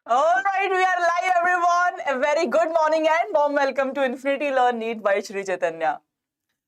All right, we are live, everyone. A very good morning and warm welcome to Infinity Learn Neat by Shri Chaitanya.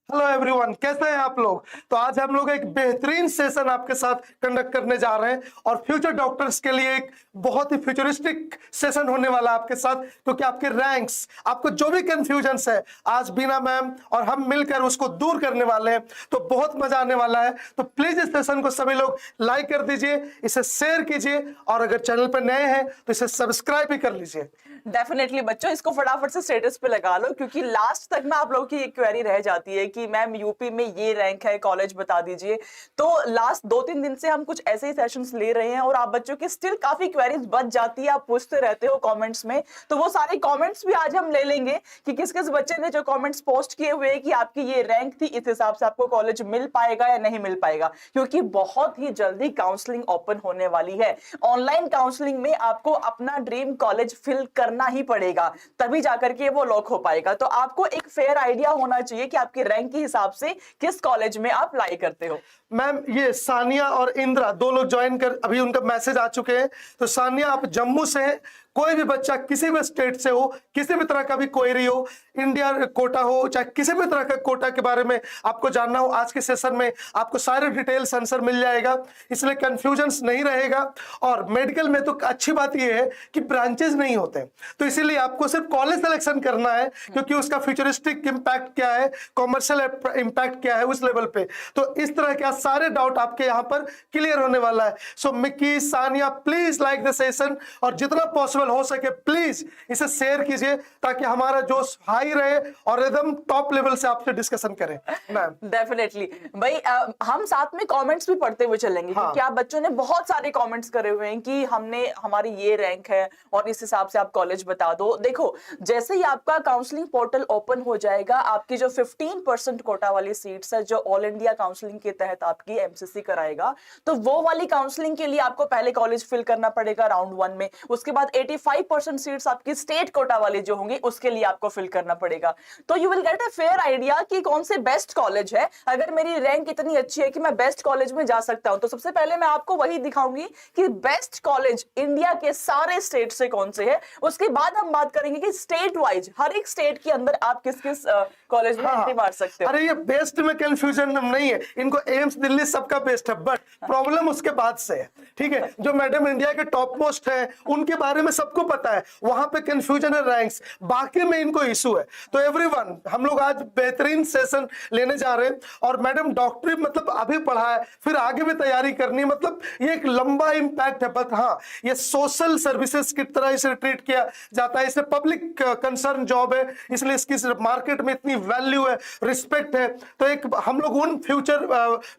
Hello everyone, कैसे हैं आप लोग। तो आज हम लोग एक बेहतरीन सेशन आपके साथ कंडक्ट करने जा रहे हैं और फ्यूचर डॉक्टर्स के लिए एक बहुत ही फ्यूचरिस्टिक सेशन होने वाला है आपके साथ, क्योंकि आपके रैंक्स, आपको जो भी कंफ्यूजन्स है, आज बीना मैम और हम मिलकर उसको दूर करने वाले हैं। तो बहुत मजा आने वाला है। तो प्लीज इस सेशन को सभी लोग लाइक कर दीजिए, इसे शेयर कीजिए और अगर चैनल पर नए हैं तो इसे सब्सक्राइब भी कर लीजिए। डेफिनेटली बच्चों, इसको फटाफट से स्टेटस पे लगा लो, क्योंकि लास्ट तक ना आप लोगों की एक क्वेरी रह जाती है कि मैम यूपी में ये रैंक है, कॉलेज बता दीजिए। तो लास्ट 2-3 दिन से हम कुछ ऐसे ही सेशंस ले रहे हैं और आप बच्चों की स्टिल काफी क्वेरीज बच जाती है, आप पूछते रहते हो कमेंट्स में। तो वो सारे कमेंट्स भी आज हम ले लेंगे कि किस किस बच्चे ने जो कमेंट्स पोस्ट किए हुए कि आपकी ये रैंक थी, इस हिसाब से आपको कॉलेज मिल पाएगा या नहीं मिल पाएगा, क्योंकि बहुत ही जल्दी काउंसलिंग ओपन होने वाली है। ऑनलाइन काउंसलिंग में आपको अपना ड्रीम कॉलेज फिल करना ही पड़ेगा, तभी जाकर के वो लॉक हो पाएगा। तो आपको एक फेयर आइडिया होना चाहिए कि आपकी रैंक के हिसाब से किस कॉलेज में आप अप्लाई करते हो। मैम, ये सानिया और इंद्रा दो लोग ज्वाइन कर, अभी उनका मैसेज आ चुके हैं। तो सानिया, आप जम्मू से हैं, कोई भी बच्चा किसी भी स्टेट से हो, किसी भी तरह का भी क्वेरी हो, इंडिया कोटा हो, चाहे किसी भी तरह का कोटा के बारे में आपको जानना हो, आज के सेशन में आपको सारे डिटेल्स आंसर मिल जाएगा, इसलिए कंफ्यूजन्स नहीं रहेगा। और मेडिकल में तो अच्छी बात यह है कि ब्रांचेस नहीं होते, तो इसीलिए आपको सिर्फ कॉलेज सिलेक्शन करना है, क्योंकि उसका फ्यूचरिस्टिक इंपैक्ट क्या है, कॉमर्शियल इंपैक्ट क्या है उस लेवल पे। तो इस तरह के सारे डाउट आपके यहाँ पर क्लियर होने वाला है। So Mikki, Sania, please like the session और जितना पॉसिबल हो सके प्लीज इसे शेयर कीजिए, ताकि हमारा जोश हाई रहे और एकदम टॉप लेवल से आपसे डिस्कशन करें। मैम डेफिनेटली भाई, हम साथ में कमेंट्स भी पढ़ते हुए चलेंगे, क्योंकि आप बच्चों ने बहुत सारे कमेंट्स करे हुए हैं कि हमने हमारी ये रैंक है और इस हिसाब से आप कॉलेज बता दो। देखो, जैसे ही आपका काउंसलिंग पोर्टल ओपन हो जाएगा, आपकी जो 15% कोटा वाली सीट्स है, जो ऑल इंडिया काउंसलिंग के तहत आपकी एमसीसी कराएगा, तो वो वाली काउंसलिंग के लिए आपको पहले कॉलेज फिल करना पड़ेगा राउंड 1 में। उसके बाद 85% सीट्स आपकी स्टेट कोटा वाली जो होंगी उसके लिए आपको फिल करना पड़ेगा। तो you will get a fair idea कि कौन से बेस्ट कॉलेज है। अगर मेरी रैंक इतनी अच्छी है कि मैं बेस्ट कॉलेज में जा सकता हूं, तो सबसे पहले मैं आपको वही दिखाऊंगी कि बेस्ट कॉलेज इंडिया के सारे स्टेट से कौन से है। उसके बाद हम बात करेंगे कि स्टेट वाइज हर एक स्टेट के अंदर आप किस किस कॉलेज में एंट्री मार सकते हो। अरे ये बेस्ट में कंफ्यूजन नहीं है, इनको एम्स दिल्ली सबका बेस्ट है, बट प्रॉब्लम उसके बाद से है। ठीक है, जो मैडम इंडिया के टॉप मोस्ट है उनके बारे में सबको पता है, वहां पे कंफ्यूजन है रैंक्स, बाकी में इनको इशू है। तो एवरीवन, हम लोग आज बेहतरीन सेशन लेने जा रहे हैं और मैडम डॉक्टरी मतलब अभी पढ़ा है, फिर आगे भी तैयारी करनी, मतलब ये एक लंबा इंपैक्ट है। बट हाँ, ये सोशल सर्विसेज की तरह इसे ट्रीट किया जाता है, इसे पब्लिक कंसर्न जॉब है, इसलिए इसकी मार्केट में इतनी वैल्यू है, रिस्पेक्ट है। तो एक हम लोग उन फ्यूचर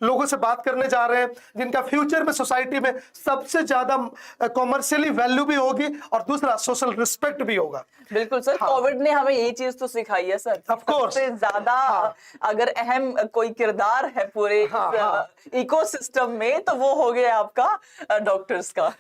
लोगों से बात करने जा रहे हैं जिनका फ्यूचर में सोसाइटी में सबसे ज्यादा कॉमर्शियली वैल्यू भी होगी और दूसरा सोशल रिस्पेक्ट भी होगा। बिल्कुल सर, कोविड ने हमें ये चीज तो सिखाई है सर। ऑफ कोर्स, सबसे ज्यादा अगर अहम कोई किरदार है पूरे इकोसिस्टम में, तो वो हो गया आपका डॉक्टर्स का।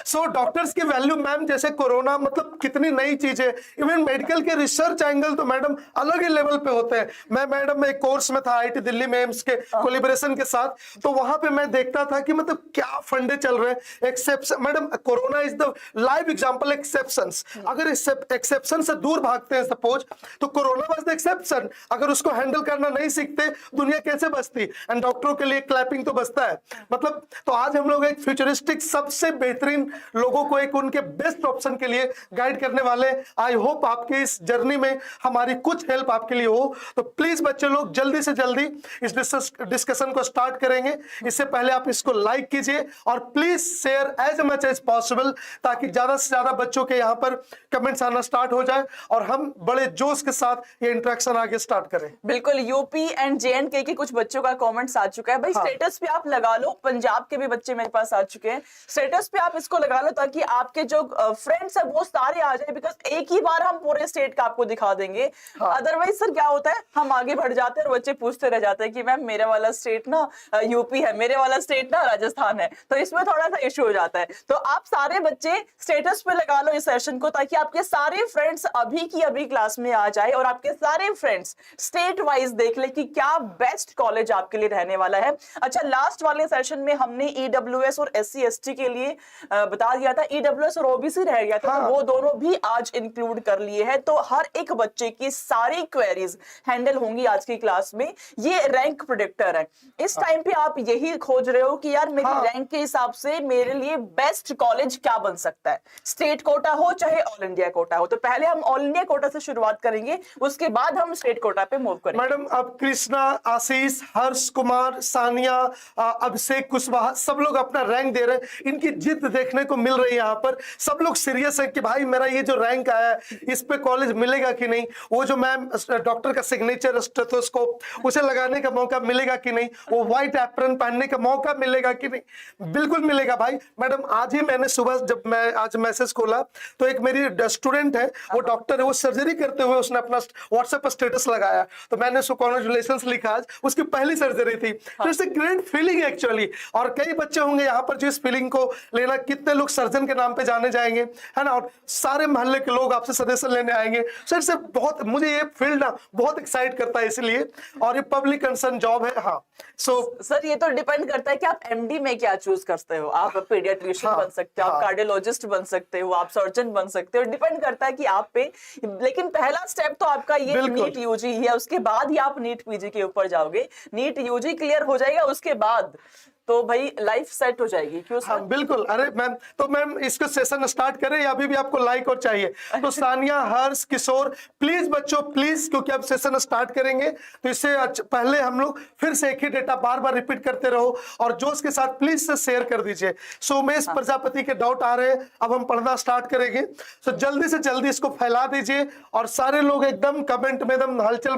सो डॉक्टर्स की वैल्यू मैम, जैसे कोरोना मतलब कितनी नई चीज है, इवन मेडिकल के रिसर्च एंगल तो मैडम अलग ही लेवल पे होते हैं। मैं मैडम एक कोर्स में था आईआईटी दिल्ली में एम्स के कोलिब्रेशन के साथ, तो वहां पे मैं देखता था कि मतलब क्या फंडे चल रहे हैं। Exception madam, corona is the live example. Exceptions, अगर एक्सेप्शन से दूर भागते हैं सपोज, तो कोरोना वाज द एक्सेप्शन। अगर उसको हैंडल करना नहीं सीखते, दुनिया कैसे बचती। एंड डॉक्टरों के लिए क्लैपिंग तो बचता है। मतलब तो आज हम लोग एक फ्यूचरिस्टिक सबसे बेहतरीन लोगों को एक उनके बेस्ट ऑप्शन के लिए गाइड करने वाले। आई होप आपके इस जर्नी में हमारी कुछ हेल्प आपके लिए हो। तो प्लीज बच्चे लोग जल्दी से जल्दी इस डिस्कशन को स्टार्ट करेंगे। इससे पहले आप इसको लाइक कीजिए और please share as much as possible, ताकि ज्यादा से ज्यादा बच्चों के यहाँ पर कमेंट्स आना स्टार्ट हो जाए और हम बड़े जोश के साथ ये इंटरेक्शन आगे स्टार्ट करें। बिल्कुल, यूपी एंड जेएंडके के कुछ बच्चों का कमेंट्स आ चुका है भाई। स्टेटस पे आप लगा लो, पंजाब के भी बच्चे मेरे पास आ चुके हैं। स्टेटस पे आप इसको लगा लो ताकि आपके जो फ्रेंड्स है वो सारे आ जाए, बिकॉज एक ही बार हम पूरे स्टेट का आपको दिखा देंगे। अदरवाइज सर क्या होता है, हम आगे बढ़ जाते हैं और बच्चे पूछते रह जाते हैं कि मैम मेरे वाला स्टेट ना यूपी है, मेरे वाला स्टेट ना राजस्थान है, तो इसमें थोड़ा सा इश्यू हो जाता है। तो आप सारे बच्चे स्टेटस पे लगा लो इस सेशन को, ताकि आपके सारे फ्रेंड्स अभी की अभी क्लास में आ जाए और आपके सारे फ्रेंड्स स्टेट वाइज देख ले कि क्या बेस्ट कॉलेज आपके लिए रहने वाला है। अच्छा, लास्ट वाले सेशन में हमने ईडब्ल्यूएस और एससी एसटी के लिए बता दिया था, ईडब्ल्यूएस और ओबीसी रह गया था, तो वो दोनों भी आज इंक्लूड कर लिए हैं। तो हर एक बच्चे की सारी क्वेरीज हैंडल होंगी आज की क्लास में। ये रैंक प्रेडिक्टर है। इस टाइम पे आप यही खोज रहे हो कि यार मेरी रैंक के हिसाब से मेरे लिए बेस्ट कॉलेज क्या बन सकता है, स्टेट कोटा हो चाहे ऑल इंडिया कोटा हो। तो पहले हम ऑल इंडिया कोटा से शुरुआत करेंगे, उसके बाद हम स्टेट कोटा पे मूव करेंगे। मैडम, अब कृष्णा, आशीष, हर्ष कुमार, सानिया, अभिषेक कुशवाहा सब लोग अपना रैंक दे रहे हैं। इनकी जिद देखने को मिल रही है। यहाँ पर सब लोग सीरियस है कि भाई मेरा ये जो रैंक आया है इस पे कॉलेज मिलेगा कि नहीं, वो जो मैम डॉक्टर का सिग्नेचर स्टेथोस्कोप उसे लगाने का मौका मिलेगा कि नहीं, वो व्हाइट एप्रन पहनने का मौका मिलेगा कि नहीं। बिल्कुल मिलेगा भाई। मैडम, आज ही मैंने सुबह जब मैं आज मैसेज खोला तो एक मेरी स्टूडेंट है, वो डॉक्टर है, वो सर्जरी करते हुए उसने अपना व्हाट्सएप पर स्टेटस लगाया, तो मैंने उसको कांग्रेचुलेशंस लिखा। आज उसकी पहली सर्जरी थी। तो it's a great feeling actually. और कई बच्चे होंगे यहाँ पर जो इस फीलिंग को लेना, कितने लोग सर्जन के नाम पे जाने जाएंगे, है ना, और सारे मोहल्ले के लोग आपसे सजेशन लेने आएंगे। सर से बहुत मुझे ये फील्ड ना बहुत एक्साइट करता है इसलिए, और ये पब्लिक कंसर्न जॉब है। हाँ, सर ये तो डिपेंड करता है कि आप एमडी में क्या चूज करते हो। आप पीडियाट्रिशियन बन सकते हो, आप कार्डियोलॉजिस्ट बन सकते हो, आप सर्जन बन सकते हो, डिपेंड करता है कि आप पे। लेकिन पहला स्टेप तो आपका ये नीट यूजी है, उसके बाद ही आप नीट पीजी के ऊपर जाओगे। नीट यूजी क्लियर हो जाएगा, उसके बाद तो भाई लाइफ सेट हो जाएगी। क्यों सर? हाँ बिल्कुल। अरे मैम, तो मैम इसको सेशन स्टार्ट करें या अभी भी आपको लाइक और चाहिए? तो सानिया, हर्ष, किशोर, प्लीज बच्चों प्लीज, क्योंकि अब सेशन स्टार्ट करेंगे तो इससे पहले हम लोग फिर से एक ही डेटा बार बार रिपीट करते रहो और जोश के साथ प्लीज से शेयर कर दीजिए। सो उमेश प्रजापति के डाउट आ रहे हैं, अब हम पढ़ना स्टार्ट करेंगे। तो जल्दी से जल्दी इसको फैला दीजिए और सारे लोग एकदम कमेंट में एकदम हलचल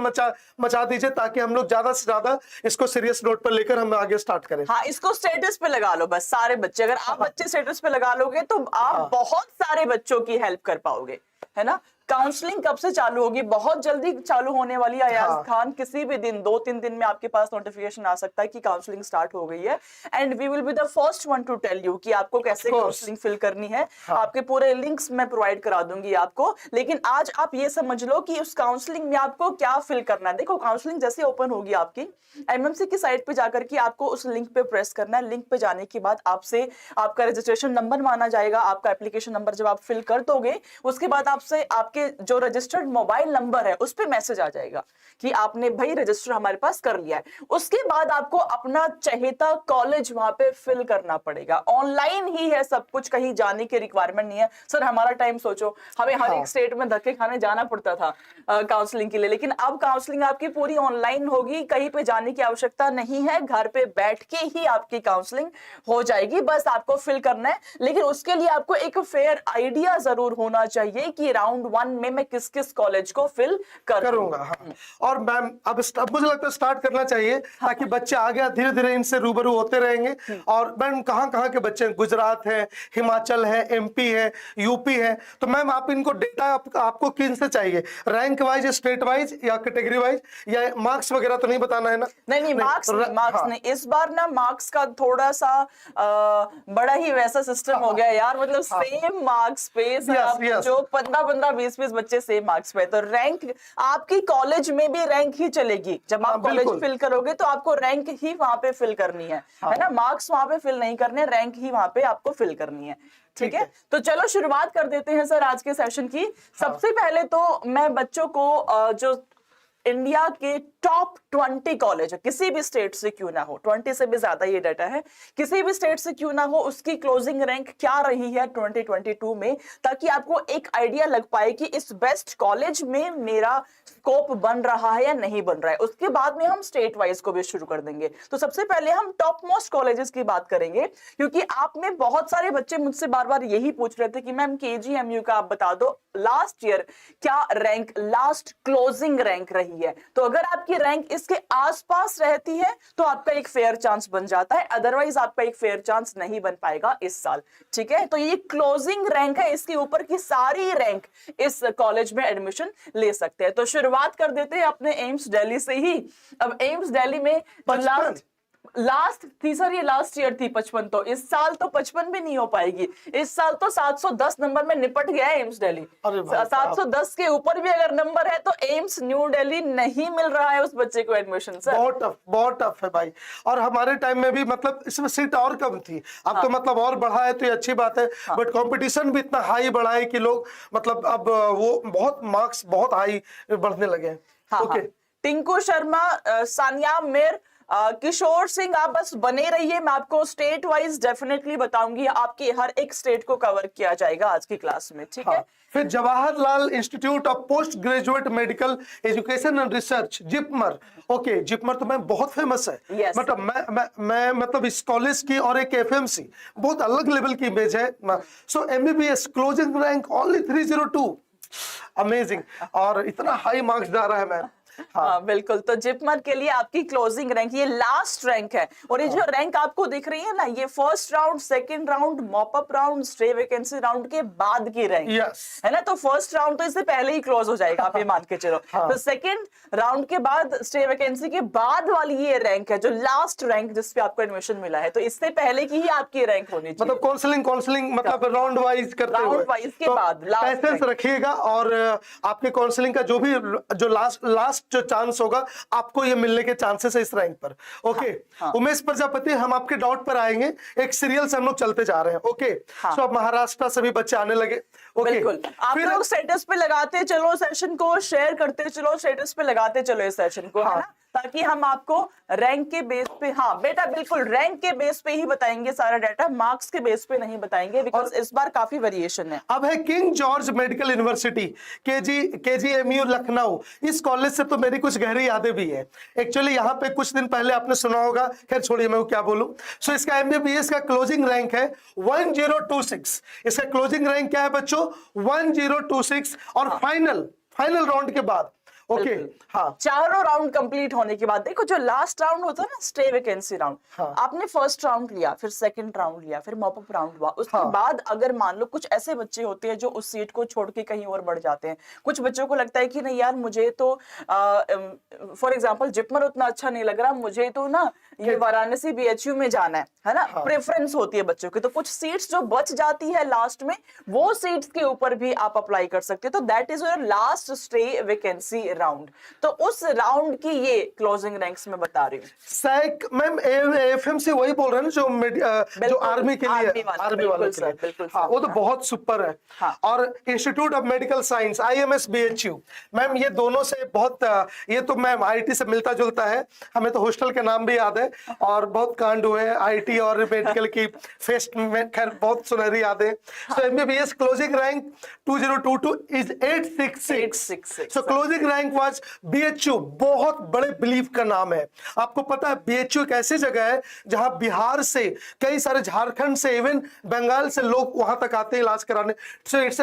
मचा दीजिए, ताकि हम लोग ज्यादा से ज्यादा इसको सीरियस नोट पर लेकर हम आगे स्टार्ट करें। हाँ, इसको स्टेटस पे लगा लो बस सारे बच्चे। अगर आप बच्चे स्टेटस पे लगा लोगे तो आप बहुत सारे बच्चों की हेल्प कर पाओगे, है ना। काउंसलिंग कब से चालू होगी? बहुत जल्दी चालू होने वाली है अयाज खान। किसी भी दिन 2-3 दिन में आपके पास नोटिफिकेशन आ सकता है कि काउंसलिंग स्टार्ट हो गई है, and we will be the first one to tell you कि आपको कैसे काउंसलिंग फिल करनी है। आपके पूरे लिंक्स मैं प्रोवाइड करा दूंगी आपको। लेकिन आज आप ये समझ लो कि उस काउंसलिंग में आपको क्या फिल करना है। देखो, काउंसलिंग जैसे ओपन होगी आपकी, एमएमसी की साइट पे जाकर के आपको उस लिंक पे प्रेस करना है। लिंक पे जाने के बाद आपसे आपका रजिस्ट्रेशन नंबर मांगा जाएगा। आपका एप्लीकेशन नंबर जब आप फिल कर दोगे, उसके बाद आपसे आपके जो रजिस्टर्ड मोबाइल नंबर है उस पे मैसेज आ जाएगा कि आपने भाई रजिस्टर हमारे पास कर लिया है। उसके बाद आपको अपना चहेता कॉलेज वहां पे फिल करना पड़ेगा। ऑनलाइन ही है सब कुछ, कहीं जाने की रिक्वायरमेंट नहीं है। सर हमारा टाइम सोचो, हमें हर एक स्टेट में धक्के खाने जाना पड़ता था काउंसलिंग के लिए, लेकिन अब काउंसलिंग आपकी पूरी ऑनलाइन होगी। कहीं पे जाने की आवश्यकता नहीं है, घर पे बैठ के ही आपकी काउंसलिंग हो जाएगी। बस आपको फिल करना है, लेकिन उसके लिए आपको एक फेयर आइडिया जरूर होना चाहिए कि राउंड 1 में मैं किस किस कॉलेज को फिल करूंगा। हाँ। और मैम अब मुझे लगता है स्टार्ट करना चाहिए, ताकि बच्चे आगे धीरे धीरे इनसे रूबरू होते रहेंगे। और मैम कहाँ के बच्चे? गुजरात है, हिमाचल है, एमपी है, यूपी है। तो मैम आप इनको डेटा आपको किन से चाहिए? रैंक वाइज, स्टेट वाइज, या कैटेगरी वाइज, या मार्क्स वगैरह तो नहीं बताना है ना? नहीं, मार्क्स नहीं। इस बार ना मार्क्स का थोड़ा सा बड़ा ही वैसा सिस्टम हो गया यार। मतलब सेम मार्क्स पे जो 15-15, 20-20 बच्चे सेम मार्क्स पे, तो रैंक आपकी कॉलेज में भी रैंक ही चलेगी। जब आप कॉलेज फिल करोगे तो आपको रैंक ही वहां पे फिल करनी है ना। मार्क्स वहां पे फिल नहीं करने, रैंक ही वहां पे आपको फिल करनी है। ठीक है, तो चलो शुरुआत कर देते हैं सर आज के सेशन की। सबसे पहले तो मैं बच्चों को जो इंडिया के टॉप 20 कॉलेज है, किसी भी स्टेट से क्यों ना हो, 20 से भी ज्यादा ये डाटा है, किसी भी स्टेट से क्यों ना हो, उसकी क्लोजिंग रैंक क्या रही है 2022 में, ताकि आपको एक आइडिया लग पाए कि इस बेस्ट कॉलेज में मेरा स्कोप बन रहा है या नहीं बन रहा है। उसके बाद में हम स्टेट वाइज को भी शुरू कर देंगे। तो सबसे पहले हम टॉप मोस्ट कॉलेजेस की बात करेंगे, क्योंकि आप में बहुत सारे बच्चे मुझसे बार बार यही पूछ रहे थे कि मैम केजीएमयू का आप बता दो लास्ट ईयर क्या रैंक, लास्ट क्लोजिंग रैंक रही है। तो अगर आपकी आपकी रैंक इसके आसपास रहती है तो आपका एक फेयर चांस बन जाता है, अदरवाइज आपका एक फेयर चांस नहीं बन पाएगा इस साल। ठीक है, तो ये क्लोजिंग रैंक है, इसके ऊपर की सारी रैंक इस कॉलेज में एडमिशन ले सकते हैं। तो शुरुआत कर देते हैं अपने एम्स दिल्ली से ही। अब एम्स दिल्ली में लास्ट थी सर, ये लास्ट ईयर थी 55, तो इस साल तो 55 भी नहीं हो पाएगी। इस साल तो 710 नंबर में निपट गया है एम्स दिल्ली। 710 के ऊपर भी अगर नंबर है तो एम्स न्यू दिल्ली नहीं मिल रहा है उस बच्चे को एडमिशन। सर बहुत टफ है भाई। और हमारे टाइम में भी मतलब इसमें सीट और कम थी, अब तो मतलब और बढ़ा है, तो ये अच्छी बात है। बट कंपटीशन भी इतना हाई बढ़ा है कि लोग मतलब अब वो बहुत मार्क्स बहुत हाई बढ़ने लगे हैं। ओके, टिंकू शर्मा, सानिया मिर, किशोर सिंह, आप बस बने रहिए, मैं आपको स्टेट वाइज डेफिनेटली बताऊंगी, आपके हर एक स्टेट को कवर किया जाएगा आज की क्लास में। ठीक है, फिर Jawaharlal institute of post graduate medical education and research, JIPMER. Okay, JIPMER तो मैम बहुत फेमस है। Yes, मतलब मैं मतलब इस कॉलेज की और एक एफएमसी बहुत अलग लेवल की इमेज है। So MBBS closing rank only 302, amazing, और इतना हाई मार्क्स जा रहा है मैम। हाँ बिल्कुल, तो जिपमर के लिए आपकी क्लोजिंग रैंक ये लास्ट रैंक है, और ये जो रैंक आपको दिख रही है ना, ये first round, second round, mop up round, stay vacancy round के बाद की रैंक है ना। तो फर्स्ट राउंड तो इससे पहले ही क्लोज हो जाएगा, आप ये मान के चलो। तो सेकंड राउंड के बाद, स्टे वैकेंसी के बाद वाली ये रैंक है जो लास्ट रैंक जिस पे आपको एडमिशन मिला है, तो इससे पहले की ही आपकी रैंक होनी चाहिए। मतलब काउंसलिंग मतलब राउंड वाइज करते हुए, राउंड वाइज के बाद पैसेंस रखिएगा, और आपके काउंसलिंग का जो लास्ट जो चांस होगा आपको ये मिलने के चांसेस है इस रैंक पर। ओके, उमेश प्रजापति, हम आपके डाउट पर आएंगे, एक सीरियल से हम लोग चलते जा रहे हैं। ओके, सो अब महाराष्ट्र से भी बच्चे आने लगे। ओके, बिल्कुल, आप लोग स्टेटस पे लगाते चलो सेशन को, शेयर करते चलो, स्टेटस पे लगाते चलो इस सेशन को, है ना, ताकि हम आपको रैंक के बेस पे, हाँ बेटा बिल्कुल रैंक के बेस पे ही बताएंगे सारा डाटा, मार्क्स के बेस पे नहीं बताएंगे, बिकॉज इस बार काफी वेरिएशन है। अब है king George medical university, KGMU Lucknow. इस कॉलेज से तो मेरी कुछ गहरी यादें भी है। एक्चुअली यहाँ पे कुछ दिन पहले आपने सुना होगा, खैर छोड़िए मैं क्या बोलूं। सो इसका एमबीबीएस का क्लोजिंग रैंक है 1026। इसका क्लोजिंग रैंक क्या है बच्चों? 1026, और फाइनल राउंड के बाद ओके हाँ, चारों राउंड कंप्लीट होने के बाद देखो, जो लास्ट राउंड होता है ना, स्टे वैकेंसी राउंड, आपने फर्स्ट राउंड लिया, फिर सेकंड राउंड लिया, फिर मॉपअप राउंड हुआ, उसके बाद अगर मान लो कुछ ऐसे बच्चे होते हैं जो उस सीट को छोड़ के कहीं और बढ़ जाते हैं, कुछ बच्चों को लगता है कि नहीं यार मुझे तो फॉर एग्जांपल जिपमर उतना अच्छा नहीं लग रहा, मुझे तो ना ये वाराणसी बीएचयू में जाना है ना, प्रेफरेंस होती है बच्चों की, तो कुछ सीट्स जो बच जाती है लास्ट में, वो सीट्स के ऊपर भी आप अप्लाई कर सकते हो। तो that is your last stay vacancy round. तो उस राउंड की ये क्लोजिंग रैंक्स में बता रही हूँ। सैक मैम, एफएमसी वही बोल रहे हैं ना जो आर्मी के लिए, आर्मी वालों के लिए, बिल्कुल हाँ, वो तो बहुत सुपर है। हाँ। और institute of medical science IMS BHU, ma'am ये दोनों से बहुत, ये तो मैम आईटी से मिलता जुलता है, हमें तो हॉस्टल के नाम भी याद है, और बहुत कांड हुए हैं आईटी और मेडिकल की फेस्ट में, खैर बहुत सुनहरी यादें। So MBBS closing rank 2022 is 866। So closing rank was BHU, बहुत बड़े बिलीव का नाम है। आपको पता है BHU एक ऐसी जगह है जहां बिहार से, कई सारे झारखंड से, इवन बंगाल से लोग वहां तक आते हैं इलाज कराने। So it's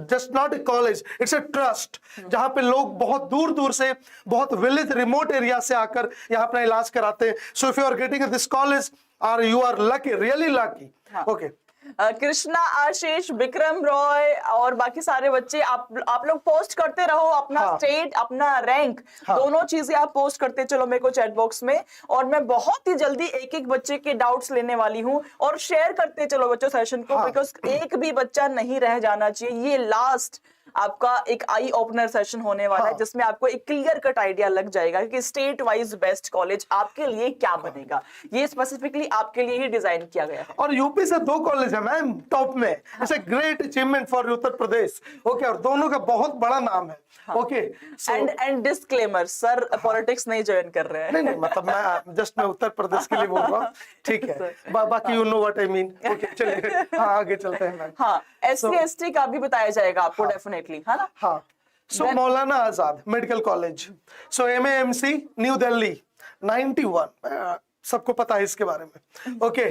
just not a college, it's a trust, जहां पे लोग बहुत दूर दूर से, बहुत विलेज रिमोट एरिया से आकर यहाँ अपना इलाज कराते हैं। So if you are getting this college, और you are lucky, really lucky. Okay, Krishna, Ashish, Vikram Roy और बाकी सारे बच्चे, आप लोग पोस्ट करते रहो अपना स्टेट, अपना रैंक, दोनों चीजें आप पोस्ट करते चलो मेरे को चैट बॉक्स में, और मैं बहुत ही जल्दी एक एक बच्चे के डाउट्स लेने वाली हूँ, और शेयर करते चलो बच्चों सेशन को, बिकॉज एक भी बच्चा नहीं रह जाना चाहिए। ये लास्ट आपका एक आई ओपनर सेशन होने वाला है, जिसमें आपको एक क्लियर कट आइडिया लग जाएगा कि स्टेट वाइज बेस्ट कॉलेज आपके लिए क्या बनेगा। ये स्पेसिफिकली आपके लिए ही डिजाइन किया गया है। और यूपी से 2 कॉलेज है मैम टॉप में, it's a great achievement for Uttar Pradesh. Okay, और दोनों का बहुत बड़ा नाम है। Okay, and disclaimer, sir politics नहीं ज्वाइन कर रहे हैं। नहीं मतलब मैं उत्तर प्रदेश के लिए बोल रहा हूँ, ठीक है, बाकी you know what I mean. Okay चलिए, हाँ आगे चलते हैं मैम। हाँ, SC ST का भी बताया जाएगा आपको डेफिनेटली, है ना। हाँ, सो मौलाना आजाद मेडिकल कॉलेज, सो MAMC न्यू दिल्ली 91, सबको पता है इसके बारे में। ओके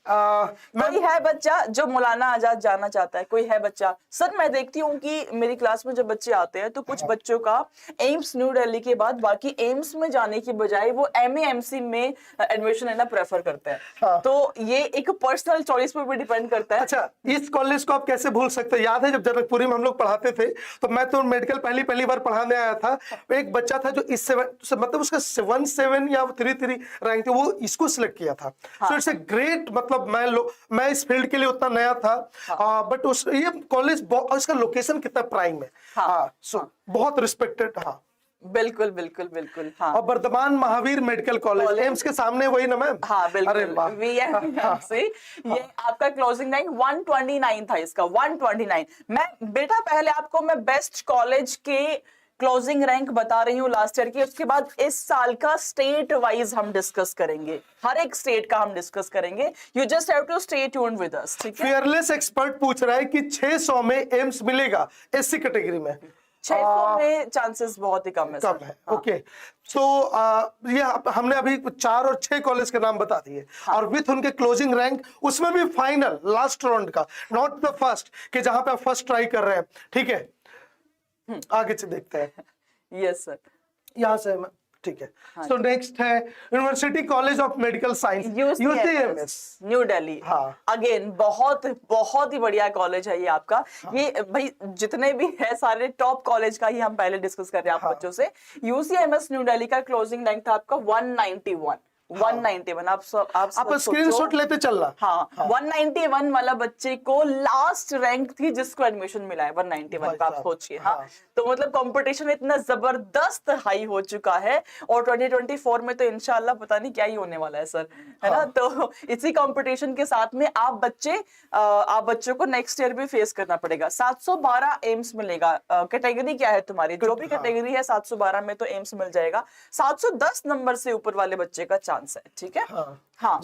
कोई है बच्चा जो मौलाना आजाद जाना चाहता है? कोई है बच्चा? सर मैं देखती हूँ कि मेरी क्लास में जब बच्चे आते हैं तो कुछ बच्चों का एम्स न्यू दिल्ली के बाद बाकी एम्स में जाने की बजाय वो MAMC में एडमिशन लेना प्रेफर करते हैं। हाँ। तो ये एक पर्सनल चॉइस पर भी डिपेंड करता है। अच्छा, इस कॉलेज को आप कैसे भूल सकते हैं? याद है जब जनकपुरी में हम लोग पढ़ाते थे तो मैं तो मेडिकल पहली बार पढ़ाने आया था, एक बच्चा था जो इससे मतलब उसका 17 या 33 रैंक थी, वो इसको सिलेक्ट किया था। सो इट्स ए ग्रेट, मतलब मैं इस फील्ड के लिए उतना नया था, बट ये कॉलेज इसका लोकेशन कितना प्राइम है। सो बहुत रिस्पेक्टेड। हाँ बिल्कुल बिल्कुल बिल्कुल। हाँ। और वर्धमान महावीर मेडिकल कॉलेज एम्स के सामने, वही ना मैम? हाँ बिल्कुल। VMC ये आपका क्लोजिंग रैंक 129 था इसका, 129। मैं बेटा पहले आपको मैं बेस्ट कॉलेज के क्लोजिंग रैंक बता रही हूँ लास्ट ईयर की, उसके बाद इस साल का स्टेट वाइज हम डिस्कस करेंगे, हर एक स्टेट का हम डिस्कस करेंगे। You just have to stay tuned with us, ठीक है? फियरलेस एक्सपर्ट पूछ रहा है कि 600 में एम्स मिलेगा SC कैटेगरी में? 600 में चांसेस बहुत ही कम है। कम है। ओके, तो ये हमने अभी 4 और 6 कॉलेज के नाम बता दिए, और विथ उनके क्लोजिंग रैंक, उसमें भी फाइनल लास्ट राउंड का, नॉट द फर्स्ट कि जहां पे आप फर्स्ट ट्राई कर रहे हैं, ठीक है? आगे से देखते हैं। यस सर, यहां से ठीक है। सो नेक्स्ट है university college of medical science, UCMS new Delhi. हाँ। अगेन बहुत ही बढ़िया कॉलेज है ये आपका। ये भाई जितने भी है सारे टॉप कॉलेज का ही हम पहले डिस्कस कर रहे हैं आप बच्चों से। UCMS न्यू दिल्ली का क्लोजिंग रैंक था आपका 191। 191 आप स्क्रीनशॉट लेते चलना। हाँ, 191 वाला बच्चे को लास्ट रैंक थी जिसको एडमिशन मिला है 191 का, आप सोचिए। हाँ, तो मतलब कंपटीशन इतना जबरदस्त हाई हो चुका है, और 2024 में तो इंशाल्लाह पता नहीं क्या ही होने वाला है सर, है ना? तो इसी कंपटीशन के साथ में आप बच्चों को नेक्स्ट ईयर भी फेस करना पड़ेगा। 712 एम्स मिलेगा। कैटेगरी क्या है तुम्हारी? जो भी कैटेगरी है 712 में तो एम्स मिल जाएगा। 710 नंबर से ऊपर वाले बच्चे का चांस है, ठीक है? हाँ।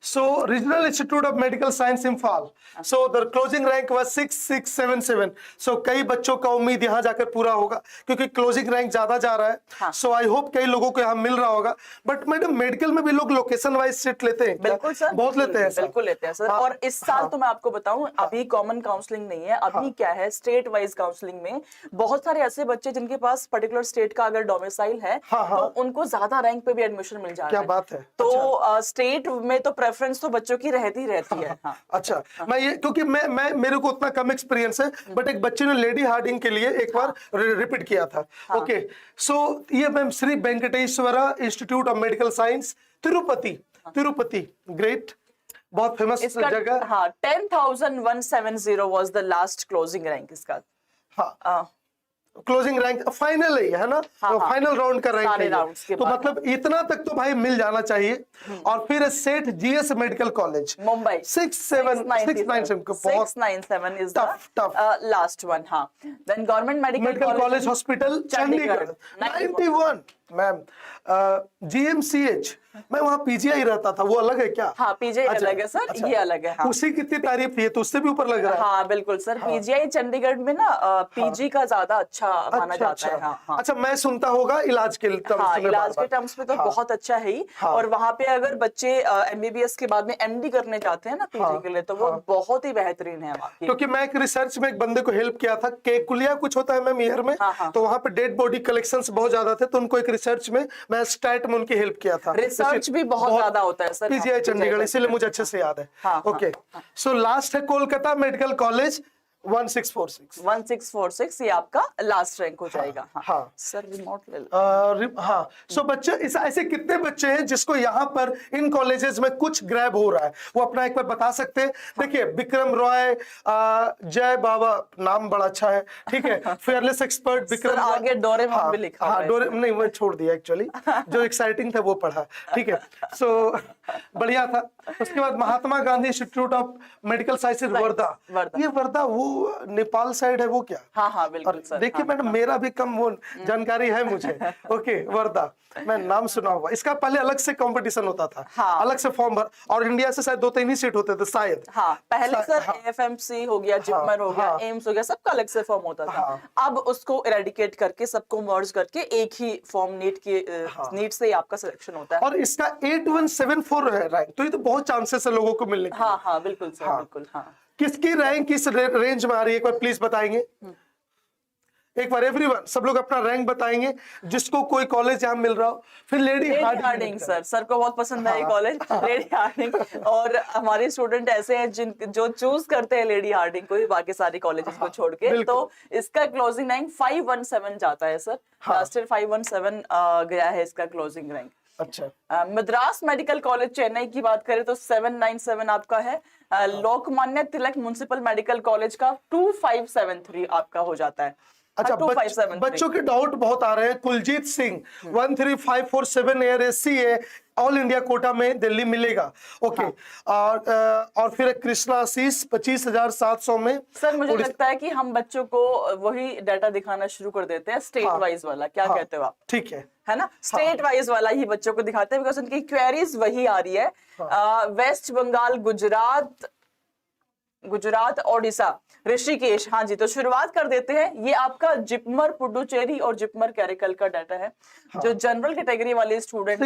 So Regional Institute of Medical Science Imphal, so the closing rank was 6677. So कई बच्चों का उम्मीद यहाँ जाकर पूरा होगा क्योंकि क्लोजिंग रैंक ज्यादा जा रहा है। हाँ। So I hope कई लोगों को यहाँ मिल रहा होगा। बट मैडम मेडिकल में भी लोग लोकेशन वाइज सीट लेते हैं? बिल्कुल सर, बहुत लेते हैं सर। बिल्कुल लेते हैं सर। और इस साल तो मैं आपको बताऊं, अभी कॉमन काउंसलिंग नहीं है, अभी क्या है स्टेट वाइज काउंसलिंग में बहुत सारे ऐसे बच्चे जिनके पास पर्टिकुलर स्टेट का अगर डोमिसाइल है तो उनको ज्यादा रैंक पे भी एडमिशन मिल जा रहा है। क्या बात है। तो स्टेट में तो प्रेफरेंस तो बच्चों की रहती है। हाँ। अच्छा, मैं ये क्योंकि मैं मेरे को उतना कम एक्सपीरियंस है, बट एक बच्चे ने लेडी हार्डिंग के लिए एक बार रिपीट किया था। ओके, सो ये ma'am Shri Venkateswara institute of medical science Tirupati, great, बहुत फेमस जगह। हाँ, 10,170 was the last closing rank इसका। हाँ, क्लोजिंग रैंक फाइनल है ना? हाँ, फाइनल राउंड का रैंक है। तो मतलब इतना तक तो भाई मिल जाना चाहिए। और फिर Seth GS medical college Mumbai 697 is the last one. हाँ, then government medical college hospital Chandigarh 91। Ma'am GMCH, मैं वहाँ PGI रहता था, वो अलग है क्या? हाँ, PGI अलग है सर। ये अलग है। हाँ। उसी कितनी तारीफ थी, तो उससे भी ऊपर लग रहा है। हाँ बिल्कुल सर। PGI चंडीगढ़ में ना PG का ज्यादा अच्छा माना जाता है। हाँ। अच्छा, मैं सुनता होगा इलाज के इलाज के टर्म्स में तो बहुत अच्छा है ही। और वहाँ पे अगर बच्चे MBBS के बाद में MD करने जाते हैं ना PG के लिए, तो वो बहुत ही बेहतरीन है वहाँ की। क्योंकि मैं एक रिसर्च में एक बंदे को हेल्प किया था, केकुलिया कुछ होता है मैम ईयर में, तो वहाँ पे डेड बॉडी कलेक्शंस बहुत ज्यादा थे, तो उनको एक रिसर्च में मैं स्टैट में उनकी हेल्प किया था। रिसर्च भी बहुत ज्यादा होता है सर PGI चंडीगढ़, इसीलिए मुझे अच्छे से याद है। ओके, सो लास्ट है कोलकाता मेडिकल कॉलेज 1646 ये आपका लास्ट रैंक हो जाएगा। हाँ। सर रिमोट ले लो। हाँ, सो बच्चे ऐसे कितने बच्चे हैं जिसको यहाँ पर इन कॉलेजेस में कुछ ग्रैब हो रहा है, वो अपना एक बार बता सकते हैं? देखिए, विक्रम रॉय, जय बाबा, नाम बड़ा अच्छा है, ठीक है। फियरलेस एक्सपर्ट विक्रम, आगे डोरेमोन भी लिखा है। नहीं, मैं छोड़ दिया एक्चुअली, जो एक्साइटिंग था वो पढ़ा, ठीक है। सो बढ़िया था। उसके बाद Mahatma Gandhi institute of medical sciences Wardha. ये वर्धा वो नेपाल साइड है वो क्या? हाँ हाँ बिल्कुल और सर। देखिए मैडम मेरा भी कम वो जानकारी है मुझे। ओके वर्धा मैं नाम सुना हुआ। इसका पहले अलग से कंपटीशन होता था, अलग से फॉर्म भर, और इंडिया से शायद 2-3 ही सीट होते थे शायद। हाँ पहले सर एएफएमसी हो गया, जिपमर हो गया, एम्स हो गया, सबका अलग से फॉर्म होता था। अब उसको इरेडिकेट करके सबको मर्ज करके एक ही फॉर्म नीट से ही आपका सिलेक्शन होता है। और इसका 8174 है रैंक, तो ये तो बहुत चांसेस है लोगों को मिलने के। हाँ हाँ बिल्कुल सर बिल्कुल। हाँ किसकी रैंक किस रेंज में आ रही है एक बार प्लीज बताएंगे? एक बार एवरीवन सब लोग अपना रैंक बताएंगे जिसको कोई कॉलेज यहाँ मिल रहा हो। फिर लेडी हार्डिंग सर को बहुत पसंद है ये कॉलेज, लेडी हार्डिंग। और हमारे स्टूडेंट ऐसे हैं जो चूज करते हैं लेडी हार्डिंग को ही बाकी सारी कॉलेजेस को छोड़ के। तो इसका क्लोजिंग रैंक 517 जाता है सर। लास्ट ईयर 517 गया है इसका क्लोजिंग रैंक। अच्छा मद्रास मेडिकल कॉलेज चेन्नई की बात करें तो 797 आपका है। Lokmanya Tilak municipal medical college का 2573 आपका हो जाता है। अच्छा बच्चों के डाउट बहुत आ रहे हैं। कुलजीत सिंह 13547 एआरएससी है, ऑल इंडिया कोटा में दिल्ली मिलेगा। ओके और फिर कृष्णा आशीष 25,700 में। सर मुझे लगता है कि हम बच्चों को वही डाटा दिखाना शुरू कर देते हैं स्टेट वाइज वाला। क्या कहते हो आप? ठीक है ना, स्टेट वाइज वाला ही बच्चों को दिखाते हैं बिकॉज उनकी क्वेरीज वही आ रही है। वेस्ट बंगाल, गुजरात, ओडिशा, ऋषिकेश। हाँ जी, तो शुरुआत कर देते हैं। ये आपका जिपमर, पुडुचेरी और जिपमर कैरिकल का डाटा है। जो जनरल कैटेगरी वाले स्टूडेंट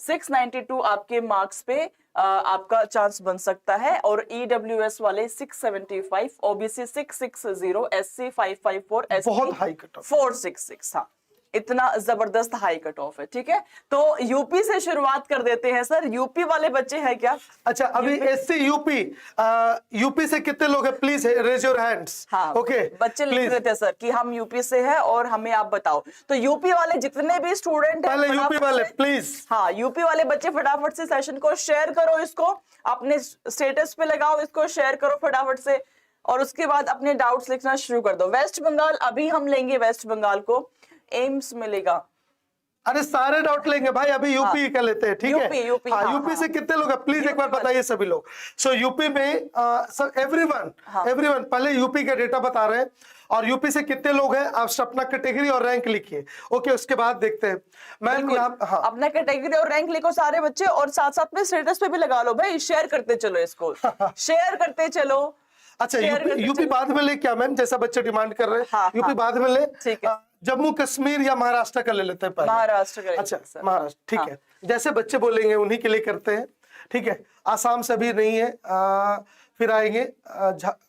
692 आपके मार्क्स पे आपका चांस बन सकता है। और ईडब्ल्यूएस वाले 675, ओबीसी 660, एससी 554, एसटी बहुत हाई कट ऑफ 466। हाँ इतना जबरदस्त हाई कट ऑफ है। ठीक है, तो यूपी से शुरुआत कर देते हैं सर। यूपी वाले बच्चे हैं क्या? अच्छा अभी एससी यूपी से कितने लोग हैं? Please raise your hands. हाँ ओके बच्चे लिख रहे थे सर कि हम यूपी से हैं और हमें आप बताओ। तो यूपी वाले जितने भी स्टूडेंट हैं, पहले यूपी वाले प्लीज। हाँ यूपी वाले बच्चे फटाफट से सेशन को शेयर करो, इसको अपने स्टेटस पे लगाओ, इसको शेयर करो फटाफट से, और उसके बाद अपने डाउट्स लिखना शुरू कर दो। वेस्ट बंगाल अभी हम लेंगे, वेस्ट बंगाल को एम्स मिलेगा। अरे सारे डाउट लेंगे भाई, अभी यूपी का लेते हैं। ठीक है यूपी से कितने लोग हैं प्लीज एक बार बताइए सभी लोग। सो यूपी में सर एवरीवन पहले यूपी का डेटा बता रहे हैं और यूपी से कितने लोग हैं आप अपना कैटेगरी और रैंक लिखिए। ओके उसके बाद देखते हैं मैम यहाँ अपना कैटेगरी और रैंक लिखो सारे बच्चे, और साथ साथ में स्टेटस पे भी लगा लो भाई, शेयर करते चलो इसको, शेयर करते चलो। अच्छा यूपी बाद में ले क्या मैम, जैसा बच्चे डिमांड कर रहे हैं यूपी बाद में ले। ठीक है जम्मू कश्मीर या महाराष्ट्र का ले लेते हैं पहले। महाराष्ट्र का। अच्छा महाराष्ट्र ठीक है, जैसे बच्चे बोलेंगे उन्हीं के लिए करते हैं। ठीक है आसाम से भी नहीं है, फिर आएंगे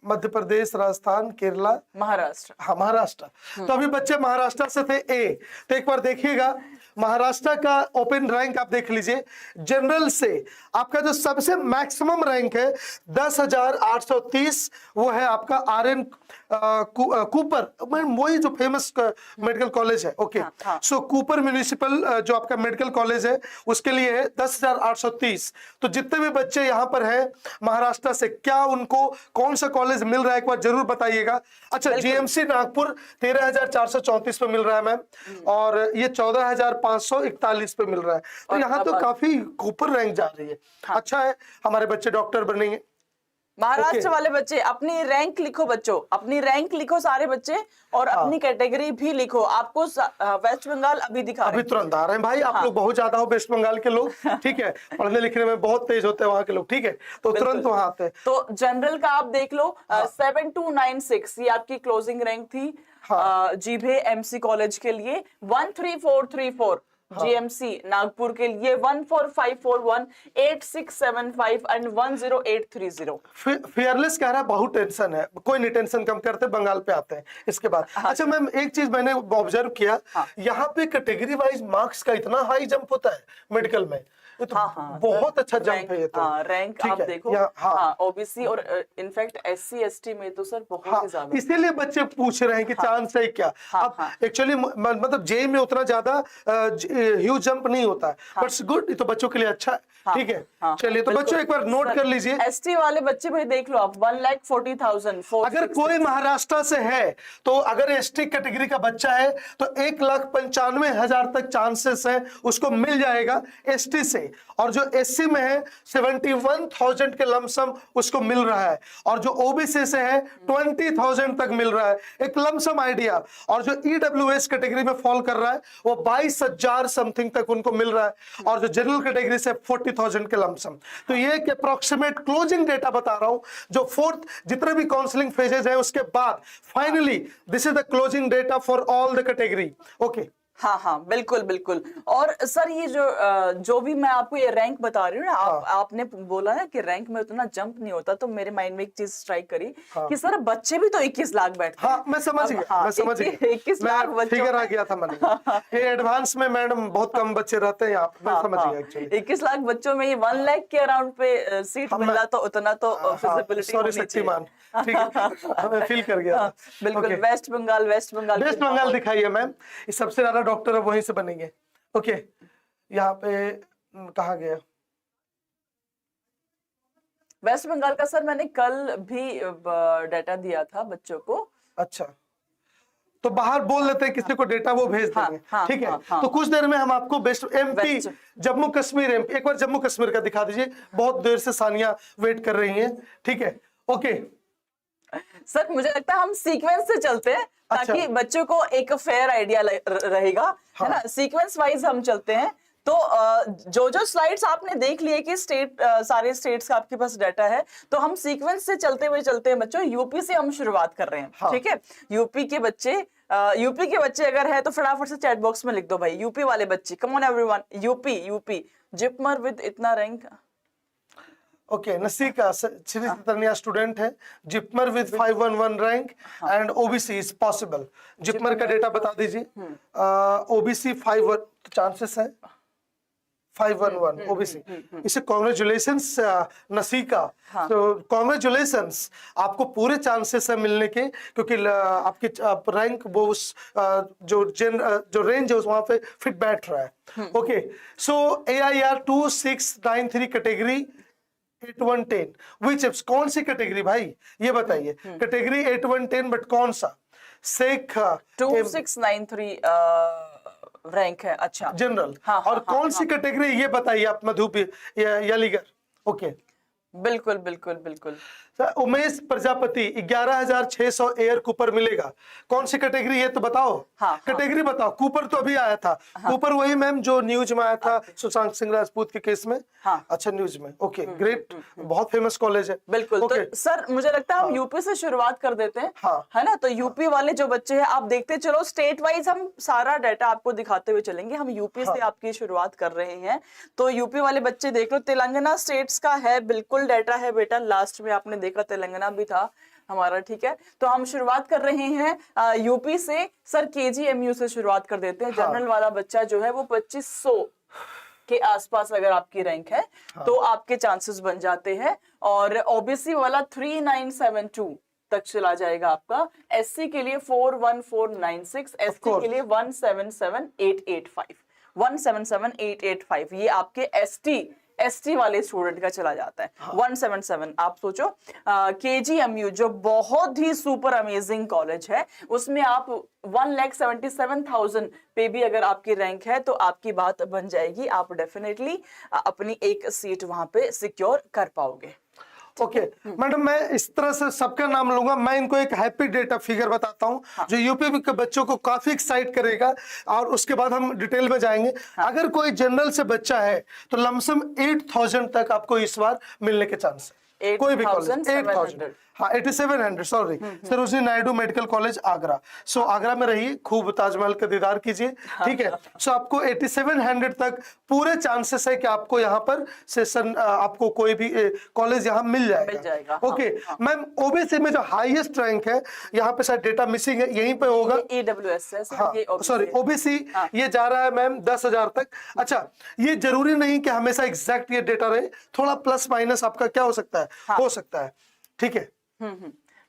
मध्य प्रदेश, राजस्थान, केरला, महाराष्ट्र। हाँ महाराष्ट्र। तो अभी बच्चे महाराष्ट्र से थे ए, तो एक बार देखिएगा महाराष्ट्र का ओपन रैंक आप देख लीजिए। जनरल से आपका जो सबसे मैक्सिमम रैंक है 10,830 वो है आपका आरएन कूपर, वही जो फेमस मेडिकल कॉलेज है। ओके सो कूपर म्युनिसिपल जो आपका मेडिकल कॉलेज है उसके लिए है 10,830। तो जितने भी बच्चे यहाँ पर हैं महाराष्ट्र से, क्या उनको कौन सा कॉलेज मिल रहा है एक बार जरूर बताइएगा। अच्छा जीएमसी नागपुर 13,434 पे मिल रहा है मैम, और ये 14,541 पे मिल रहा है। तो यहाँ तो काफी ऊपर रैंक जा रही है। अच्छा है हमारे बच्चे डॉक्टर बनेंगे। महाराष्ट्र वाले बच्चे अपनी रैंक लिखो, बच्चों अपनी रैंक लिखो सारे बच्चे, और अपनी कैटेगरी भी लिखो। आपको वेस्ट बंगाल अभी दिखा अभी तुरंत आ रहे हैं भाई, आप लोग बहुत ज्यादा हो वेस्ट बंगाल के लोग। ठीक है पढ़ने लिखने में बहुत तेज होते हैं वहाँ के लोग। ठीक है तो तुरंत वहां आते हैं। तो जनरल का आप देख लो 7296 ये आपकी क्लोजिंग रैंक थी। जीभे एमसी कॉलेज के लिए 13434, जीएमसी नागपुर के लिए 14541, 8675 एंड 10830। फियरलेस कह रहा है बहुत टेंशन है, कोई नहीं टेंशन कम करते, बंगाल पे आते हैं इसके बाद। अच्छा मैम एक चीज मैंने ऑब्जर्व किया, यहाँ पे कैटेगरी वाइज मार्क्स का इतना हाई जंप होता है मेडिकल में, ये तो बहुत अच्छा जंप है ये तो। रैंक आप देखो ओबीसी और इनफैक्ट एससी एसटी में तो सर बहुत ज्यादा, इसीलिए बच्चे पूछ रहे हैं कि चांस है क्या। अब एक्चुअली मतलब जेई में उतना ज्यादा ह्यूज जंप नहीं होता है, बट गुड, ये तो बच्चों के लिए अच्छा है। ठीक है चलिए तो बच्चों एक बार नोट कर लीजिए। एसटी वाले बच्चे भाई देख लो आप 1,40,000। अगर कोई महाराष्ट्र से है तो अगर एसटी कैटेगरी का बच्चा है तो 1,95,000 तक चांसेस है उसको मिल जाएगा एसटी से। और जो एससी में है 71,000 के लमसम उसको मिल रहा है, और जो ओबीसी से है 20,000 तक मिल रहा है, एक लमसम आइडिया। और जो ईडब्ल्यूएस कैटेगरी में फॉल कर रहा है वो 22,000 समथिंग तक उनको मिल रहा है, और जो जनरल कैटेगरी से 40,000 के लमसम। तो ये एक अप्रोक्सीमेट क्लोजिंग डेटा बता रहा हूं, जो फोर्थ जितने भी काउंसलिंग फेजेज है उसके बाद finally this is the closing data for all the category. Okay, हाँ हाँ, बिल्कुल बिल्कुल। और सर ये जो भी मैं आपको ये रैंक बता रही हूँ ना, आपने बोला ना कि रैंक में उतना जंप नहीं होता, तो मेरे माइंड में एक चीज स्ट्राइक करी कि सर बच्चे भी तो 21 लाख बैठते हैं। हाँ मैं समझ गया, मैं समझ गया, 21 लाख बच्चों फिगर आ गया था मन में। ये एडवांस में मैडम बहुत कम बच्चे रहते हैं यहाँ पे, मैं समझ गया एक्चुअली। 21 लाख बच्चों में ये 1 लाख के अराउंड पे सीट मिला, तो उतना तो फिजिबिलिटी सॉरी शक्तिमान, ठीक है, हमें फील कर गया था। बिल्कुल। वेस्ट बंगाल वेस्ट बंगाल दिखाइए मैम, ये सबसे ज्यादा डॉक्टर वहीं से बनेंगे। ओके, यहाँ पे कहा गया वेस्ट बंगाल का? सर मैंने कल भी डाटा दिया था बच्चों को। अच्छा, तो बाहर बोल देते हैं किसी को डेटा, वो भेज देंगे, ठीक है। तो कुछ देर में हम आपको best MP, Jammu Kashmir MP, एक बार जम्मू कश्मीर का दिखा दीजिए, बहुत देर से सानिया वेट कर रही हैं, ठीक है। ओके सर, मुझे लगता है हम सीक्वेंस से चलते हैं ताकि बच्चों को एक फेयर आइडिया रहेगा, है ना। सीक्वेंस वाइज हम चलते हैं। तो जो स्लाइड्स आपने देख लिए कि सारे स्टेट्स का आपके पास डाटा है, तो हम सीक्वेंस से चलते हैं बच्चों। यूपी से हम शुरुआत कर रहे हैं, ठीक है। यूपी के बच्चे अगर है तो फटाफट से चैट बॉक्स में लिख दो भाई, यूपी वाले बच्चे, come on everyone. UP JIPMER with इतना rank. Okay, Nasika Shri Tania student है, JIPMER with 511 rank and OBC is possible. JIPMER का डेटा बता दीजिए। ओबीसी 51 चांसेस है, 511 ओबीसी। इसे कॉन्ग्रेचुलेशंस नसीका, तो कॉन्ग्रेचुलेशंस, आपको पूरे चांसेस है मिलने के, क्योंकि आपकी रैंक वो उस जो रेंज है वहां पे फिट बैठ रहा है। ओके, सो AIR 2693 कैटेगरी 8110, विच कौन सी कैटेगरी भाई ये बताइए। कैटेगरी 8110, बट कौन सा? शेख 2693 रैंक है। अच्छा, जनरल। और कौन सी कैटेगरी ये बताइए आप, मधुप यलीगर। ओके, बिल्कुल। उमेश प्रजापति 11,600 एयर कूपर मिलेगा। कौन सी कैटेगरी है तो बताओ। कैटेगरी बताओ। कूपर तो अभी आया था। कूपर वही मैम जो न्यूज में आया था सुशांत सिंह राजपूत के केस में। अच्छा, न्यूज में। ओके, ग्रेट, बहुत फेमस कॉलेज है। बिल्कुल। तो सर मुझे लगता है हम यूपी से शुरुआत कर देते हैं, है ना। तो यूपी वाले जो बच्चे हैं, आप देखते चलो, स्टेट वाइज हम सारा डाटा आपको दिखाते हुए चलेंगे। हम यूपी से आपकी शुरुआत कर रहे हैं, तो यूपी वाले बच्चे देख लो। तेलंगाना स्टेट्स का है, बिल्कुल डाटा है बेटा, लास्ट में आपने देखा तेलंगाना भी था हमारा, ठीक है। तो हम शुरुआत कर रहे हैं यूपी से। सर KGMU से शुरुआत कर देते हैं। जनरल वाला बच्चा जो है वो 2500 के आसपास अगर आपकी रैंक है तो आपके चांसेस बन जाते हैं। और ओबीसी वाला 3972 तक चला जाएगा आपका। SC के लिए 41496, ST के लिए 177885, 177885। ये आपके ST वाले स्टूडेंट का चला जाता है। 177। आप सोचो, KGMU जो बहुत ही सुपर अमेजिंग कॉलेज है, उसमें आप 1,77,000 पे भी अगर आपकी रैंक है तो आपकी बात बन जाएगी। आप डेफिनेटली अपनी एक सीट वहां पे सिक्योर कर पाओगे। ओके मैडम, मैं इस तरह से सबका नाम लूंगा। मैं इनको एक हैप्पी डेटा फिगर बताता हूं जो यूपी के बच्चों को काफी एक्साइट करेगा, और उसके बाद हम डिटेल में जाएंगे। अगर कोई जनरल से बच्चा है तो लमसम 8,000 तक आपको इस बार मिलने के चांस है। कोई भी कॉलेज 8,000, हाँ 8700, sorry, Sarojini Naidu medical college Agra. So Agra में रहिए, खूब ताजमहल का दीदार कीजिए, ठीक है। सो आपको 8700 तक पूरे चांसेस है कि आपको यहाँ पर सेशन, आपको कोई भी कॉलेज यहाँ मिल जाएगा। ओके मैम, ओबीसी में जो हाईएस्ट रैंक है, यहाँ पे शायद डेटा मिसिंग है, यहीं पे होगा। EWS है, सॉरी ओबीसी, ये जा रहा है मैम 10,000 तक। अच्छा, ये जरूरी नहीं कि हमेशा एग्जैक्ट ये डेटा रहे, थोड़ा प्लस माइनस आपका क्या हो सकता है, हो सकता है, ठीक है।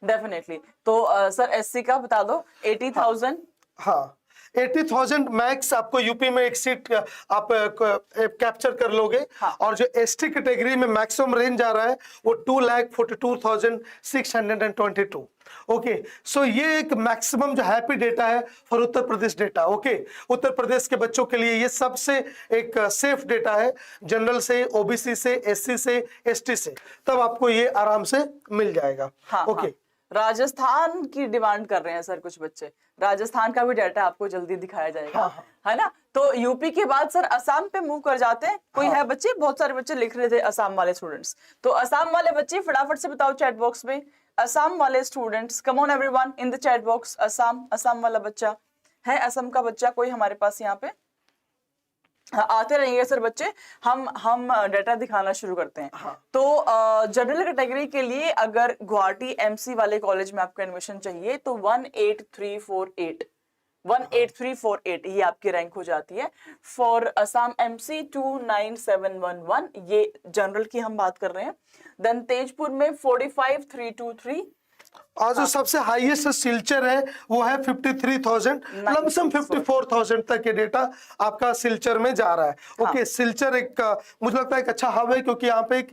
डेफिनेटली। तो सर SC का बता दो, 80,000। हाँ, 80,000 मैक्स आपको यूपी में एक सीट आप कैप्चर कर लोगे। हाँ। और जो एसटी कैटेगरी में मैक्सिमम रेंज आ रहा है वो 2,42,622। ओके, सो ये एक मैक्सिमम जो हैप्पी डेटा है for Uttar Pradesh data. Okay, Uttar Pradesh के बच्चों के लिए ये सबसे एक सेफ डेटा है, जनरल से, ओबीसी से, एससी से, एसटी से, तब आपको ये आराम से मिल जाएगा। हाँ, ओके। हाँ। राजस्थान की डिमांड कर रहे हैं सर कुछ बच्चे, राजस्थान का भी डाटा आपको जल्दी दिखाया जाएगा। हाँ। है ना? तो यूपी के बाद सर असम पे मूव कर जाते हैं। कोई है बच्चे, बहुत सारे बच्चे लिख रहे थे असम वाले स्टूडेंट्स, तो असम वाले बच्चे फटाफट से बताओ चैट बॉक्स में, असम वाले students, come on everyone in the chat box. Assam वाला बच्चा है, असम का बच्चा कोई हमारे पास यहाँ पे? आते रहेंगे सर बच्चे, हम डाटा दिखाना शुरू करते हैं। हाँ। तो जनरल कैटेगरी के लिए अगर गुवाहाटी एमसी वाले कॉलेज में आपको एडमिशन चाहिए तो 18348 ये आपकी रैंक हो जाती है। फॉर असम एमसी 29711, ये जनरल की हम बात कर रहे हैं। देन तेजपुर में 45323, और जो सबसे हाईएस्ट सिल्चर है वो है 53,000, लमसम 54,000 तक ये डेटा आपका सिल्चर में जा रहा है। ओके, सिल्चर एक मुझे लगता है एक अच्छा हब है, क्योंकि यहाँ पे एक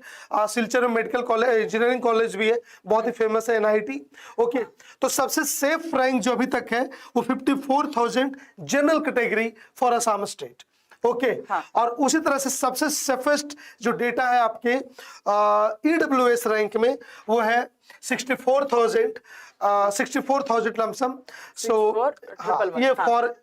सिल्चर में मेडिकल कॉलेज, इंजीनियरिंग कॉलेज भी है, बहुत ही फेमस है, एनआईटी। ओके, तो सबसे सेफ रैंक जो अभी तक है वो 54,000 general category for Assam state. Okay, और उसी तरह से सबसे सेफेस्ट जो डेटा है आपके ईडब्ल्यूएस रैंक में वो है 64,000 लमसम। सो ये for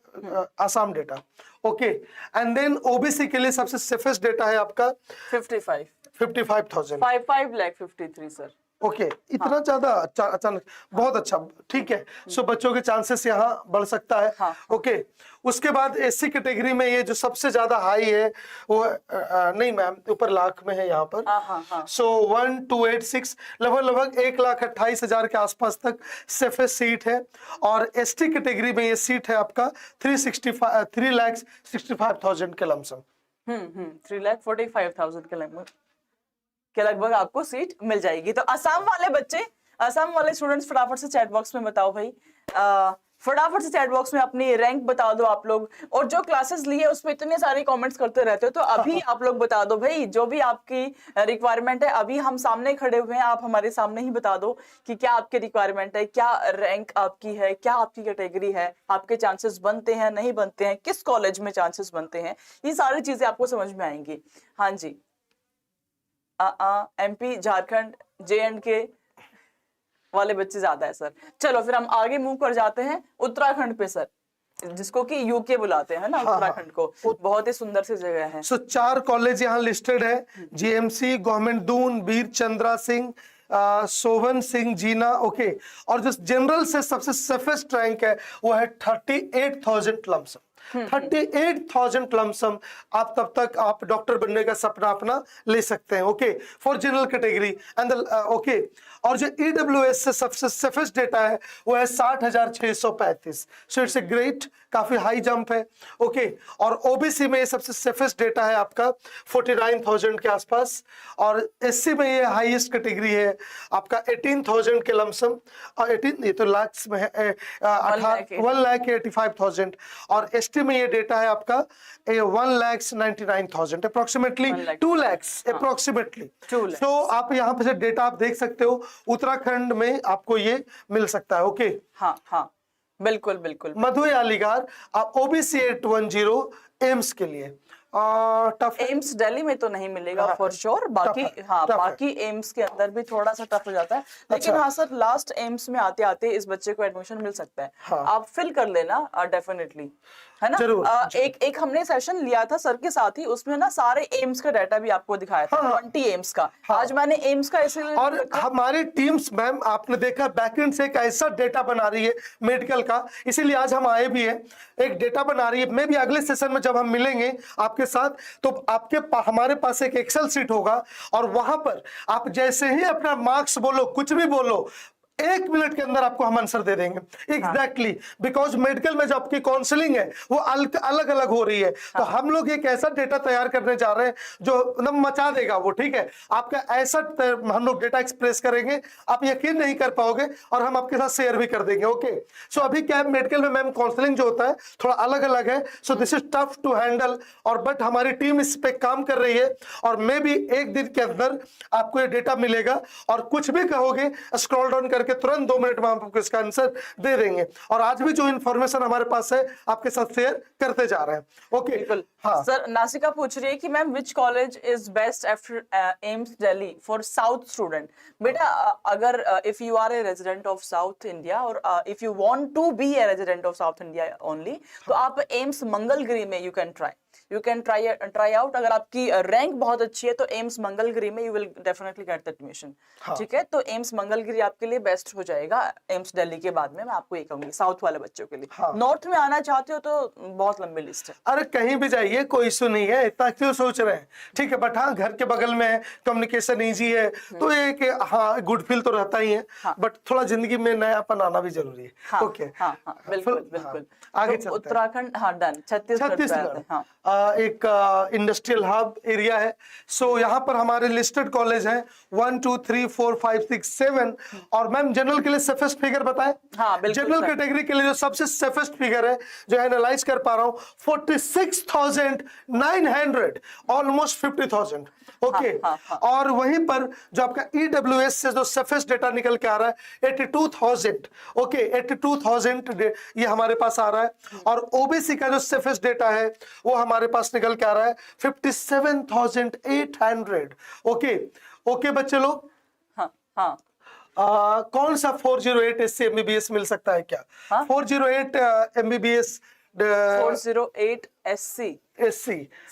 Assam data. Okay, and then OBC के लिए सबसे सेफेस्ट डेटा है आपका 55,000। 55,53 सर। ओके, इतना ज्यादा अचानक, बहुत अच्छा, ठीक है। सो बच्चों के चांसेस यहाँ बढ़ सकता है। ओके, उसके बाद एससी कैटेगरी में ये जो सबसे ज्यादा हाई है वो नहीं मैम, ऊपर लाख में है यहाँ पर। सो 1286, लगभग 1,28,000 के आसपास तक सेफेस्ट सीट है। और एसटी कैटेगरी में ये सीट है आपका 3,65,000 के लमसम। 3,45,000 के लगभग आपको सीट मिल जाएगी। तो असम वाले बच्चे, असम वाले स्टूडेंट्स फटाफट से चैट बॉक्स में बताओ भाई, फटाफट से चैट बॉक्स में अपनी रैंक बता दो आप लोग। और जो क्लासेस लिए उसमें इतने सारे कमेंट्स करते रहते हो, तो अभी आप लोग बता दो भाई, जो भी आपकी रिक्वायरमेंट है। अभी हम सामने खड़े हुए हैं, आप हमारे सामने ही बता दो कि क्या आपकी रिक्वायरमेंट है, क्या रैंक आपकी है, क्या आपकी कैटेगरी है, आपके चांसेस बनते हैं नहीं बनते हैं, किस कॉलेज में चांसेस बनते हैं, ये सारी चीजें आपको समझ में आएंगी। हाँ जी, एमपी, झारखंड, JNK वाले बच्चे ज्यादा है सर। चलो फिर हम आगे मूव कर जाते हैं उत्तराखंड पे सर, जिसको कि यूके बुलाते हैं ना, उत्तराखंड को। बहुत ही सुंदर सी जगह है। सो 4 कॉलेज यहाँ लिस्टेड है, GMC, गवर्नमेंट दून, वीर चंद्रा सिंह, सोवन सिंह जीना। ओके, और जो जनरल से सबसे सेफेस्ट रैंक है वो है 38,000 लमसम। 38,000 लमसम, आप तब तक आप डॉक्टर बनने का सपना अपना ले सकते हैं। Okay, for general category and okay, और जो ईडब्ल्यूएस से सबसे सेफेस्ट डेटा है वो है 60,635। सो इट्स ए ग्रेट, काफी हाई जंप है। ओके, और ओबीसी में ये सबसे सेफेस्ट डेटा है आपका 49,000 के आसपास। और एससी में ये हाईएस्ट कैटेगरी है आपका 18,000 के लमसम, और 18 ये तो लाख्स में है, 1,85,000। और एसटी में ये डेटा है आपका 1,99,000, अप्रोक्सीमेटली 2 lakhs अप्रोक्सीमेटली। तो आप यहाँ पे से डेटा आप देख सकते हो, उत्तराखंड में आपको ये मिल सकता है। ओके, हाँ, बिल्कुल बिल्कुल। मधु अलीगढ़, आप OBC 810 एम्स के लिए टफ। एम्स दिल्ली में तो नहीं मिलेगा फॉर श्योर, बाकी बाकी एम्स के अंदर भी थोड़ा सा टफ हो जाता है। लेकिन हाँ सर, लास्ट एम्स में आते आते इस बच्चे को एडमिशन मिल सकता है। आप फिल कर लेना डेफिनेटली, है ना। एक हमने सेशन लिया था सर के साथ ही, उसमें ना सारे एम्स का डाटा भी आपको दिखाया था, 20 एम्स का। आज मैंने एम्स का इसीलिए, और हमारी टीम्स मैम आपने देखा बैकएंड से एक ऐसा डेटा बना रही है मेडिकल का, इसीलिए आज हम आए भी है, एक डेटा बना रही है। मैं भी अगले सेशन में जब हम मिलेंगे आपके साथ, तो हमारे पास एक एक्सेल शीट होगा, और वहां पर आप जैसे ही अपना मार्क्स बोलो, कुछ भी बोलो, 1 मिनट के अंदर आपको हम आंसर दे देंगे एग्जैक्टली, बिकॉज मेडिकल में जो आपकी काउंसलिंग है वो अलग अलग हो रही है। तो हम लोग एक ऐसा डेटा तैयार करने जा रहे हैं जो एकदम मचा देगा वो, ठीक है। आपका ऐसा हम लोग डेटा एक्सप्रेस करेंगे, आप यकीन नहीं कर पाओगे, और हम आपके साथ शेयर भी कर देंगे। ओके, सो अभी क्या है, मेडिकल में मैम काउंसलिंग जो होता है थोड़ा अलग अलग है, so this is tough to handle, और बट हमारी टीम इस पे काम कर रही है, और मे भी 1 दिन के अंदर आपको ये डेटा मिलेगा, और कुछ भी कहोगे स्क्रॉल डाउन करके तुरंत 2 मिनट में हम आपको इसका आंसर दे देंगे। और आज भी जो इन्फॉर्मेशन हमारे पास है आपके साथ शेयर करते जा रहे हैं। ओके, हाँ सर, नासिका पूछ रही है कि ma'am which college is best after AIIMS Delhi for south student. बेटा अगर if you are a resident of south India और if you want to be a resident of south India only, तो आप एम्स मंगलगिरी में यू कैन ट्राई आउट। अगर आपकी rank बहुत अच्छी है तो एम्स मंगलगिरी में you will definitely get the admission. ठीक है, तो एम्स मंगलगिरी आपके लिए बेस्ट हो जाएगा एम्स दिल्ली के बाद में। मैं आपको ये कहूंगी साउथ वाले बच्चों के लिए। नॉर्थ में आना चाहते हो तो बहुत लंबी लिस्ट है। अरे कहीं भी जाइए कोई इशू नहीं है, इतना क्यों सोच रहे हैं, ठीक है। बट हाँ, घर के बगल में है, कम्युनिकेशन इजी है, तो एक हाँ गुड फील तो रहता ही है, बट थोड़ा जिंदगी में नयापन आना भी जरूरी है। ओके, बिल्कुल बिल्कुल। आगे तो चलते हैं। उत्तराखंड, हाँ डन। छत्तीसगढ़ एक इंडस्ट्रियल हब एरिया है। सो यहाँ पर हमारे लिस्टेड कॉलेज हैं 1 2 3 4 5 6 7। और मैम जनरल के लिए सेफेस्ट फिगर बताएं। हाँ, बिल्कुल जनरल सर। कैटेगरी के लिए जो सबसे सेफेस्ट फिगर है जो एनालाइज कर पा रहा हूँ 46,900, ऑलमोस्ट 50,000। ओके, और वहीं पर जो आपका ईडब्ल्यूएस से जो सेफेस्ट डेटा निकल के आ रहा है 82,000। ओके, 82,000 ये हमारे पास आ रहा है। और ओबीसी का जो सेफेस्ट डेटा है वो हमारे पास निकल के आ रहा है 57,800। ओके ओके बच्चे लोग, कौन सा 408 एससी एमबीबीएस मिल सकता है क्या? 408 एमबीबीएस 408 एससी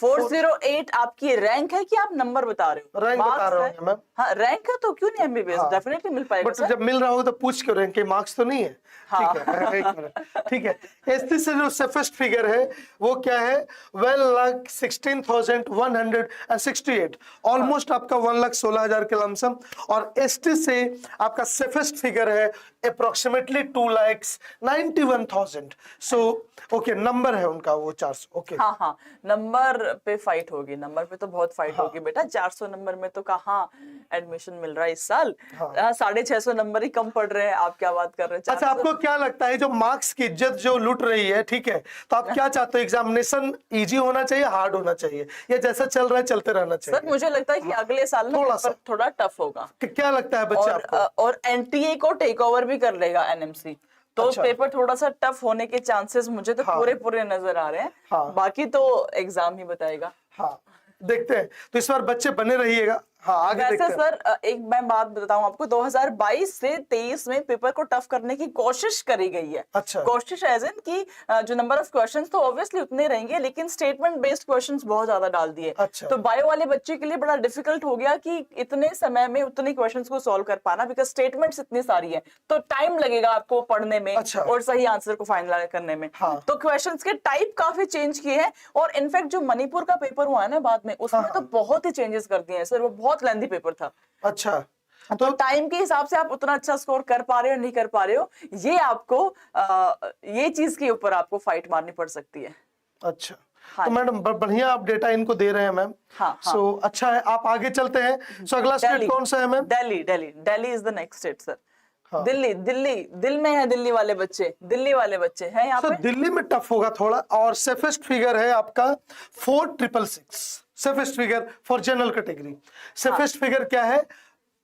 408 आपकी रैंक है कि आप नंबर बता रहे हो? रैंक बता रहा हूँ मैम। हाँ, रैंक है तो क्यों नहीं एमबीबीएस? डेफिनेटली मिल पाएगा बट जब मिल रहा हो तो पूछ क्यों रहे हैं कि मार्क्स तो नहीं है? ठीक है, एक मिनट, ठीक है। एसटी से जो सेफेस्ट फिगर है वो क्या है? 12,16,168, ऑलमोस्ट आपका 1,16,000 के लमसम। और एसटी से आपका सेफेस्ट फिगर है अप्रोक्सीमेटली 2,91,000। सो ओके, नंबर है उनका वो 400। ओके, हाँ, नंबर पे फाइट होगी, नंबर पे तो बहुत फाइट होगी बेटा। 400 नंबर में तो कहाँ एडमिशन मिल रहा है इस साल? 650 नंबर ही कम पड़ रहे हैं। आप क्या बात कर रहे हैं? अच्छा, आपको क्या लगता है जो मार्क्स की इज्जत जो लूट रही है, ठीक है, तो आप क्या चाहते हो? एग्जामिनेशन इजी होना चाहिए, हार्ड होना चाहिए, या जैसा चल रहा है चलते रहना चाहिए? सर मुझे लगता है कि अगले साल ना थोड़ा टफ होगा। क्या लगता है बच्चे आपको? और एनटीए को टेक ओवर भी कर लेगा एनएमसी, तो पेपर थोड़ा सा टफ होने के चांसेस मुझे तो पूरे नजर आ रहे हैं। बाकी तो एग्जाम ही बताएगा। हाँ, देखते हैं। तो इस बार बच्चे बने रहिएगा। हाँ, आगे वैसे देखते हैं। सर एक मैं बात बताऊं आपको, 2022 से 23 में पेपर को टफ करने की कोशिश करी गई है। अच्छा, कोशिश एज इन की जो नंबर ऑफ क्वेश्चंस तो ऑब्वियसली उतने रहेंगे, लेकिन स्टेटमेंट बेस्ड क्वेश्चंस बहुत ज्यादा डाल दिए। अच्छा। तो बायो वाले बच्चे के लिए बड़ा डिफिकल्ट हो गया कि इतने समय में उतने क्वेश्चंस को सॉल्व कर पाना, बिकॉज स्टेटमेंट्स इतनी सारी है, तो टाइम लगेगा आपको पढ़ने में। अच्छा। और सही आंसर को फाइनल करने में। हाँ। तो क्वेश्चंस के टाइप काफी चेंज किए हैं। और इनफैक्ट जो मणिपुर का पेपर हुआ है ना बाद में, उसमें तो बहुत ही चेंजेस कर दिए हैं सर। वो बहुत लेंथी पेपर था। अच्छा, तो टाइम के हिसाब से आप उतना अच्छा स्कोर कर पा रहे हो नहीं कर पा रहे हो, ये आपको ये चीज के ऊपर आपको फाइट मारनी पड़ सकती है। अच्छा, तो मैडम बढ़िया आप डेटा इनको दे रहे हैं मैम। सो अच्छा है, आप आगे चलते हैं। सो अगला स्टेट कौन सा है ma'am? Delhi is the next state sir. दिल में है दिल्ली वाले बच्चे हैं यहाँ पे। दिल्ली में टफ होगा थोड़ा। और सेफेस्ट फिगर है आपका 4,666, safest figure for general category. Safest figure क्या है?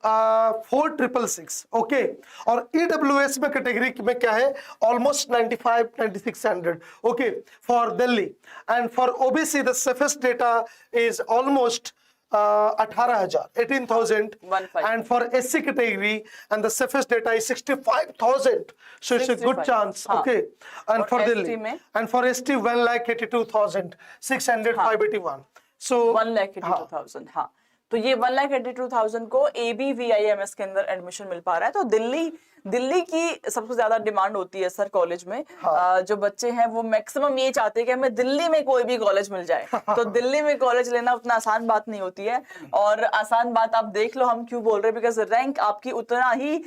4,666। ओके, और ईडब्ल्यूएस में कैटेगरी में क्या है? Almost 95,9600। Okay, for Delhi. And for OBC the safest data is almost 18,000, 18,000. And for SC category, and the safest data is 65,000. So it's a good chance. Okay. And for Delhi, and for ST 1,82,600, 581. So 1,82,000। हाँ, तो ये 1,82,000 को ABVIMS के अंदर admission मिल पा रहा है। तो दिल्ली की सबसे ज्यादा डिमांड होती है सर कॉलेज में। जो बच्चे हैं वो मैक्सिमम ये चाहते हैं कि हमें दिल्ली में कोई भी कॉलेज मिल जाए। तो दिल्ली में कॉलेज लेना उतना आसान बात नहीं होती है। और आसान बात आप देख लो हम क्यों बोल रहे हैं, बिकॉज रैंक आपकी उतना ही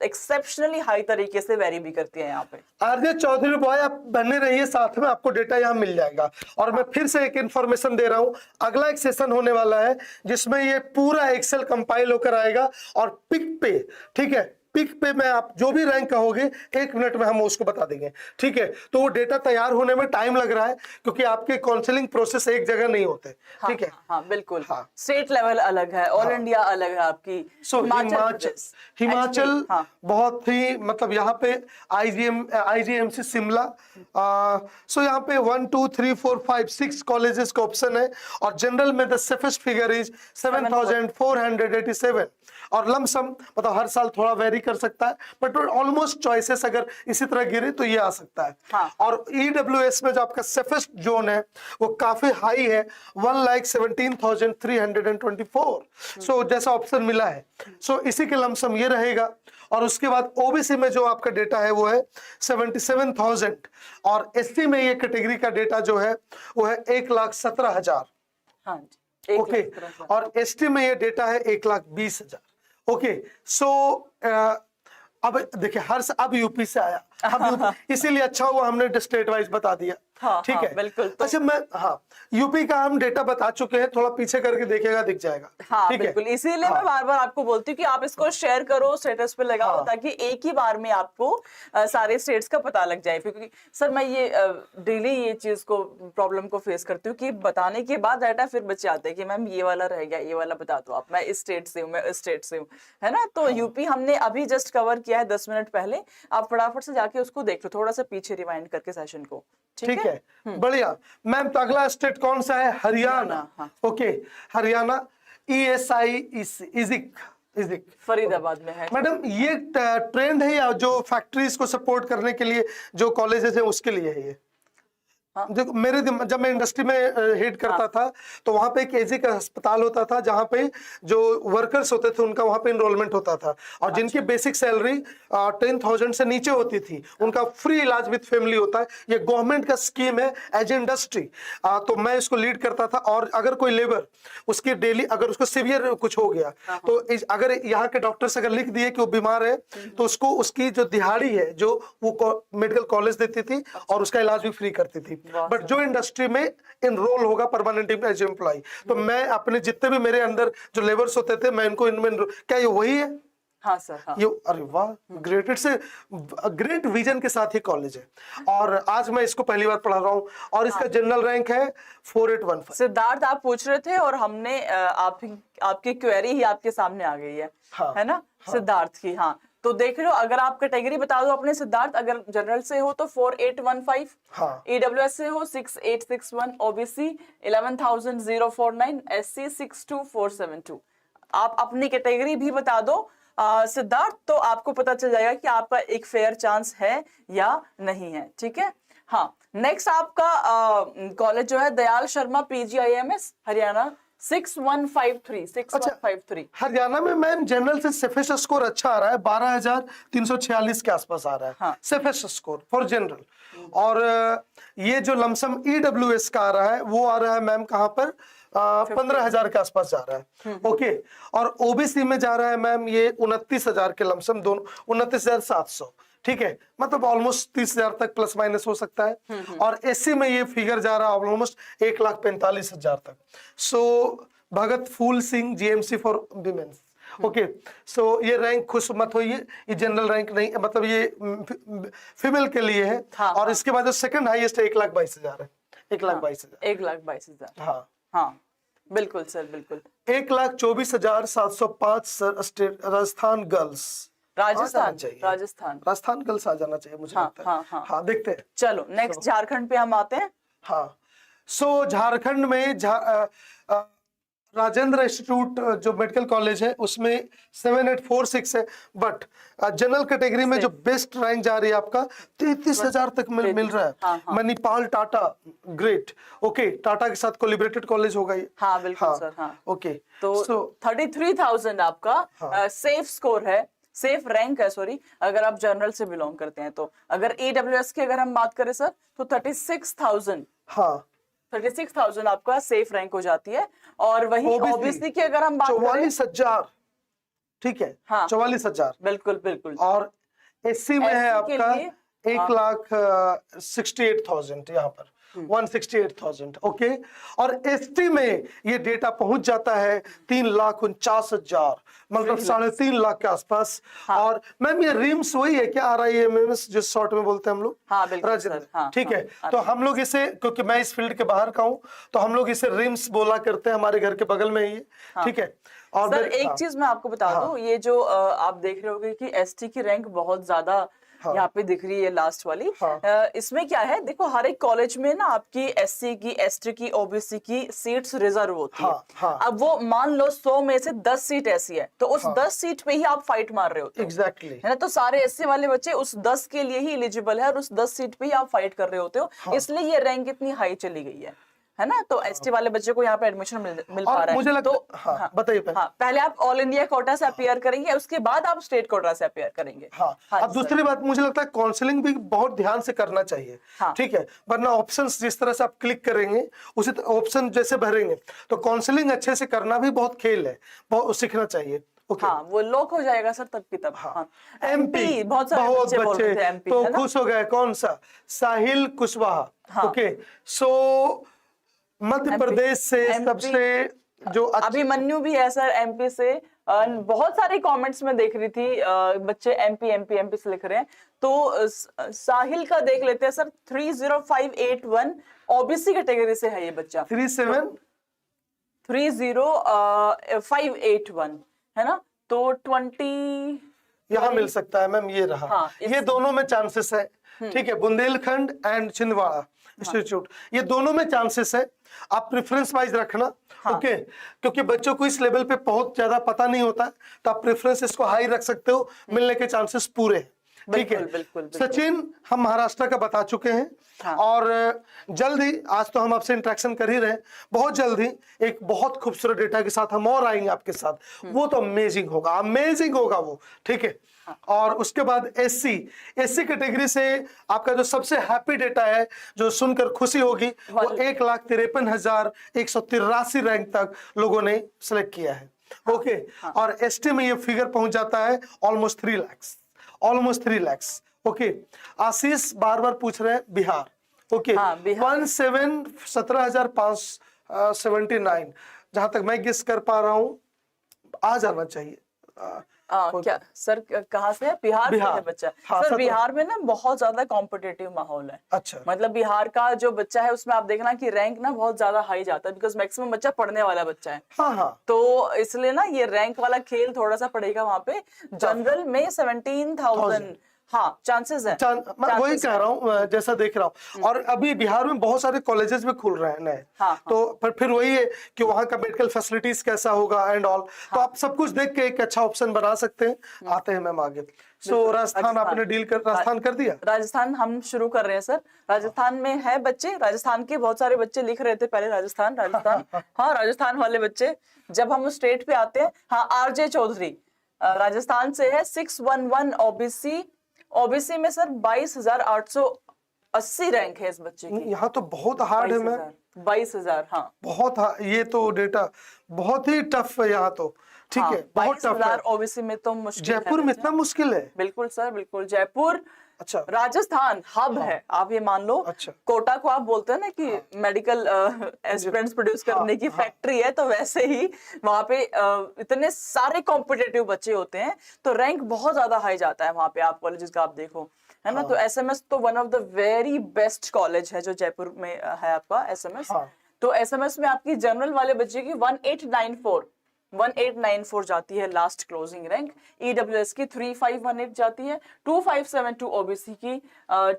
एक्सेप्शनली हाई तरीके से वेरी भी करती है यहाँ पे। आरजे चौधरी बॉय, आप बने रहिए साथ में, आपको डेटा यहाँ मिल जाएगा। और मैं फिर से एक इंफॉर्मेशन दे रहा हूँ, अगला एक सेशन होने वाला है जिसमें ये पूरा एक्सेल कंपाइल होकर आएगा और पिक पे, ठीक है, पिक पे मैं आप जो भी रैंक कहोगे 1 मिनट में हम उसको बता देंगे, ठीक है। तो वो डेटा तैयार होने में टाइम लग रहा है क्योंकि आपके काउंसलिंग प्रोसेस एक जगह नहीं होते, ठीक है। हाँ बिल्कुल, हाँ। स्टेट लेवल अलग है, ऑल इंडिया अलग है आपकी। सो हिमाचल बहुत ही मतलब यहाँ पे आईजीएमसी शिमला, सो यहाँ पे 1 2 3 4 5 6 कॉलेजेस का ऑप्शन है और जनरल में द सेफेस्ट फिगर इज 7,487 और लमसम मतलब हर साल थोड़ा वेरी कर सकता है बट ऑलमोस्ट चॉइसेस अगर इसी तरह गिरे तो ये आ सकता है। हाँ। और ईडब्ल्यूएस में जो आपका सेफेस्ट जोन है वो काफी हाई है, 1,17,324। सो जैसा ऑप्शन मिला है, सो इसी के लमसम ये रहेगा। और उसके बाद ओबीसी में जो आपका डेटा है वो है 77,000 और एससी में ये कैटेगरी का डेटा जो है वो है 1,17,000। हाँ जी, ओके, और एसटी में ये डेटा है 1,20,000। ओके, सो अब देखिए अब यूपी से आया, इसीलिए अच्छा हुआ हमने स्टेट वाइज बता दिया। हाँ, ठीक है, बिल्कुल। तो अच्छा यूपी का हम डेटा बता चुके हैं, थोड़ा पीछे करके देखेगा दिख जाएगा। हाँ ठीक बिल्कुल, है, इसीलिए मैं बार बार आपको बोलती हूँ कि आप इसको शेयर करो, स्टेटस पे लगाओ, ताकि एक ही बार में आपको सारे स्टेट्स का पता लग जाए। क्योंकि सर मैं ये डेली ये चीज को प्रॉब्लम को फेस करती हूँ कि बताने के बाद डाटा फिर बच्चे आते हैं कि मैम ये वाला रह गया, ये वाला बता दो आप, मैं इस स्टेट से हूँ, मैं इस स्टेट से हूँ, है ना। तो यूपी हमने अभी जस्ट कवर किया है 10 मिनट पहले, आप फटाफट से जाके उसको देख लो, थोड़ा सा पीछे रिवाइंड करके सेशन को। ठीक है, बढ़िया मैम। तो अगला स्टेट कौन सा है? हरियाणा। ओके, हरियाणा ESI इजिक फरीदाबाद में है। मैडम ये ट्रेंड है या जो फैक्ट्रीज को सपोर्ट करने के लिए जो कॉलेजेस है उसके लिए है ये? देखो जब मैं इंडस्ट्री में हेड करता था तो वहां पे एक एजी का अस्पताल होता था जहां पे जो वर्कर्स होते थे उनका वहां पे इनरोलमेंट होता था और जिनकी बेसिक सैलरी 10,000 से नीचे होती थी उनका फ्री इलाज विद फैमिली होता है। ये गवर्नमेंट का स्कीम है एज इंडस्ट्री, तो मैं इसको लीड करता था। और अगर कोई लेबर उसकी डेली अगर उसको सीवियर कुछ हो गया तो अगर यहाँ के डॉक्टर्स अगर लिख दिए कि वो बीमार है तो उसको उसकी जो दिहाड़ी है जो वो मेडिकल कॉलेज देती थी और उसका इलाज भी फ्री करती थी। बट जो इंडस्ट्री में इनरोल होगा परमानेंट एज एम्प्लॉय, तो मैं अपने जितने भी मेरे अंदर जो लेबर्स होते थे मैं इनको इनमें, क्या ये वही है? हाँ सर, हाँ। ये अरे वाह, ग्रेट, इट्स ग्रेट विजन के साथ ही कॉलेज है और आज मैं इसको पहली बार पढ़ा रहा हूँ और इसका जनरल रैंक है 4815। सिद्धार्थ आप पूछ रहे थे और हमने आपकी क्वेरी ही आपके सामने आ गई है, है ना। सिद्धार्थ की, हाँ, तो देख लो, अगर आप कैटेगरी बता दो अपने सिद्धार्थ, अगर जनरल से हो तो 4815, ईडब्ल्यूएस से हो 6861, ओबीसी 11,049, एससी 62,472। आप अपनी कैटेगरी भी बता दो सिद्धार्थ, तो आपको पता चल जाएगा कि आपका एक फेयर चांस है या नहीं है। ठीक है, हाँ। नेक्स्ट आपका कॉलेज जो है दयाल शर्मा PGIMS हरियाणा 6153। हरियाणा में मैम जनरल से सेफेस्ट स्कोर अच्छा आ रहा है, 12,346 के आसपास आ रहा है। हाँ। Safest score for general. और ये जो लमसम EWS का आ रहा है वो आ रहा है मैम कहाँ पर 15,000 के आसपास जा रहा है। ओके, और ओबीसी में जा रहा है मैम ये 29,000 के लमसम, दोनों 29,700। ठीक है, मतलब ऑलमोस्ट 30,000 तक प्लस माइनस हो सकता है। और एससी में ये फिगर जा रहा है ऑलमोस्ट 1,45,000 तक। So Bhagat Phool Singh GMC for women's. Okay, so ये रैंक खुश मत होइए, ये जनरल रैंक नहीं, मतलब ये फीमेल के लिए है। और इसके बाद जो सेकंड हाईएस्ट है 1,22,000 है, 1,22,000। 1,22,000। हाँ हाँ बिल्कुल सर, बिल्कुल। 1,24,705 राजस्थान गर्ल्स, राजस्थान गर्ल्स आ जाना चाहिए मुझे लगता है। हाँ, देखते हैं। चलो नेक्स्ट झारखंड पे हम आते हैं। हाँ, सो झारखंड में राजेंद्र इंस्टीट्यूट जो मेडिकल कॉलेज है उसमें 7846 है, बट जनरल कैटेगरी में जो बेस्ट रैंक जा रही है आपका 33,000 तक मिल रहा है। मणिपाल टाटा, ग्रेट। ओके, टाटा के साथ कोलिब्रेटेड कॉलेज होगा ये। हाँ बिल्कुल सर, हाँ। ओके, तो 33,000 आपका सेफ स्कोर है, सेफ रैंक है, सॉरी, अगर आप जनरल से बिलोंग करते हैं तो। अगर EWS की अगर हम बात करें सर तो 36,000 आपका सेफ रैंक हो जाती है। और वही ओबीसी की अगर हम बात करें 44,000 ठीक है, हाँ। 44,000। बिल्कुल बिल्कुल। और एससी में है SC के आपका लिए, 1,68,000 यहाँ पर, 168,000। ओके। और एसटी में ये डेटा पहुंच जाता है 3,49,000, मतलब 3.5 लाख के आसपास। हाँ। और मैम ये रिम्स वही है क्या, RIMS जिस शॉर्ट में बोलते हैं हम लोग? हाँ बिल्कुल राजेंद्र, सर, हाँ, ठीक हाँ, है। तो हम लोग इसे, क्योंकि मैं इस फील्ड के बाहर का हूँ, तो हम लोग इसे रिम्स बोला करते हैं, हमारे घर के बगल में ही है, ठीक है। और सर एक चीज मैं आपको बता दूं, ये जो आप देख रहे होगे कि एसटी की रैंक बहुत ज्यादा यहाँ पे दिख रही है लास्ट वाली। इसमें क्या है, देखो हर एक कॉलेज में ना आपकी एससी की, एसटी की, ओबीसी की सीट्स रिजर्व होती है। अब वो मान लो 100 में से 10 सीट ऐसी है, तो उस 10 सीट पे ही आप फाइट मार रहे होते हो। एग्जैक्टली, है ना, तो सारे एससी वाले बच्चे उस 10 के लिए ही एलिजिबल है और उस 10 सीट पे ही आप फाइट कर रहे होते हो, इसलिए ये रैंक इतनी हाई चली गई है ना। तो एसटी वाले बच्चे को यहाँ पे एडमिशन मिल पा रहा है। मुझे लगता तो हाँ, बताइए। पहले आप ऑल इंडिया कोटा से अपीयर करेंगे, उसके बाद आप स्टेट कोटा से अपीयर करेंगे। अब दूसरी बात, मुझे लगता है काउंसलिंग भी बहुत ध्यान से करना चाहिए, ठीक है। वरना ऑप्शंस जिस तरह से आप क्लिक करेंगे, उसी ऑप्शन जैसे भरेंगे, तो काउंसलिंग अच्छे से करना भी बहुत खेल है, बहुत सीखना चाहिए। हाँ, वो लॉक हो जाएगा सर तब की तब। एमपी, बहुत सारे बच्चे बोल रहे थे एमपी, तो खुश हो गए। कौन सा? साहिल कुशवाहा। ओके, सो मध्य प्रदेश से सबसे जो अभिमन्यु भी है सर एमपी से। बहुत सारे कमेंट्स में देख रही थी, बच्चे एमपी से लिख रहे हैं। तो साहिल का देख लेते हैं सर, 30581 ओबीसी कैटेगरी से है ये बच्चा। 30581 है ना, तो 20 यहाँ मिल सकता है मैम, ये रहा। ये दोनों में चांसेस है, ठीक है। बुंदेलखंड एंड छिंदवाड़ा इंस्टीट्यूट, ये दोनों में चांसेस है। आप प्रेफरेंस वाइज रखना, ओके, क्योंकि बच्चों को इस लेवल पे बहुत ज्यादा पता नहीं होता, तो आप प्रेफरेंस इसको हाई रख सकते हो, मिलने के चांसेस पूरे हैं, ठीक है। बिल्कुल। सचिन हम महाराष्ट्र का बता चुके हैं। और जल्द ही, आज तो हम आपसे इंटरेक्शन कर ही रहे हैं, बहुत जल्द ही एक बहुत खूबसूरत डेटा के साथ हम और आएंगे आपके साथ। वो तो अमेजिंग होगा वो, ठीक है। और उसके बाद एससी कैटेगरी से आपका जो सबसे हैप्पी डेटा है, जो सुनकर खुशी होगी, वो 1,53,183 रैंक तक लोगों ने सिलेक्ट किया है। ओके। और एसटी में ये फिगर पहुंच जाता है ऑलमोस्ट 3 लाख। ओके। आशीष बार पूछ रहे हैं बिहार। ओके, 17,579, जहां तक मैं गेस कर पा रहा हूं आ जाना चाहिए। क्या सर, कहाँ से है? बिहार से है बच्चा। सर बिहार में ना बहुत ज्यादा कॉम्पिटिटिव माहौल है। अच्छा, मतलब बिहार का जो बच्चा है उसमें आप देखना कि रैंक ना बहुत ज्यादा हाई जाता है, बिकॉज मैक्सिमम बच्चा पढ़ने वाला बच्चा है। तो इसलिए ना ये रैंक वाला खेल थोड़ा सा पड़ेगा वहां पे। जनरल में 17,000 चांसेस है। वही कह रहा हूँ, जैसा देख रहा हूँ। और अभी बिहार में बहुत सारे कॉलेजेस भी खुल रहे हैं नए, तो फिर वही है कि वहाँ का मेडिकल फैसिलिटीज कैसा होगा एंड ऑल, तो आप सब कुछ देख के एक अच्छा ऑप्शन बना सकते हैं। आते हैं मैम आगे। सो राजस्थान आपने राजस्थान कर दिया। राजस्थान हम शुरू कर रहे हैं सर। राजस्थान में है बच्चे, राजस्थान के बहुत सारे बच्चे लिख रहे थे पहले राजस्थान। राजस्थान वाले बच्चे। जब हम स्टेट पे आते हैं, आरजे चौधरी राजस्थान से है, 611 ओबीसी में सर 22,880 रैंक है इस बच्चे की। यहाँ तो बहुत हार्ड है मैम, 22,000। बहुत ये तो डेटा बहुत ही टफ है यहाँ तो, ठीक है। बहुत टफ है ओबीसी में तो मुश्किल। जयपुर में इतना मुश्किल है? बिल्कुल सर, बिल्कुल। जयपुर, अच्छा, राजस्थान हब है, आप ये मान लो। अच्छा। कोटा को आप बोलते हैं ना कि मेडिकल एस्पिरेंट्स प्रोड्यूस करने की फैक्ट्री है, तो वैसे ही वहां पे इतने सारे कॉम्पिटिटिव बच्चे होते हैं, तो रैंक बहुत ज्यादा हाई जाता है वहां पे। आप कॉलेजेस का आप देखो, है ना। तो एसएमएस तो one of the very best college है जो जयपुर में है आपका एसएमएस। तो एसएमएस में आपकी जनरल वाले बच्चे की 1894 जाती है लास्ट क्लोजिंग रैंक। ईडब्ल्यूएस की 3518 जाती है। 2572 ओबीसी की,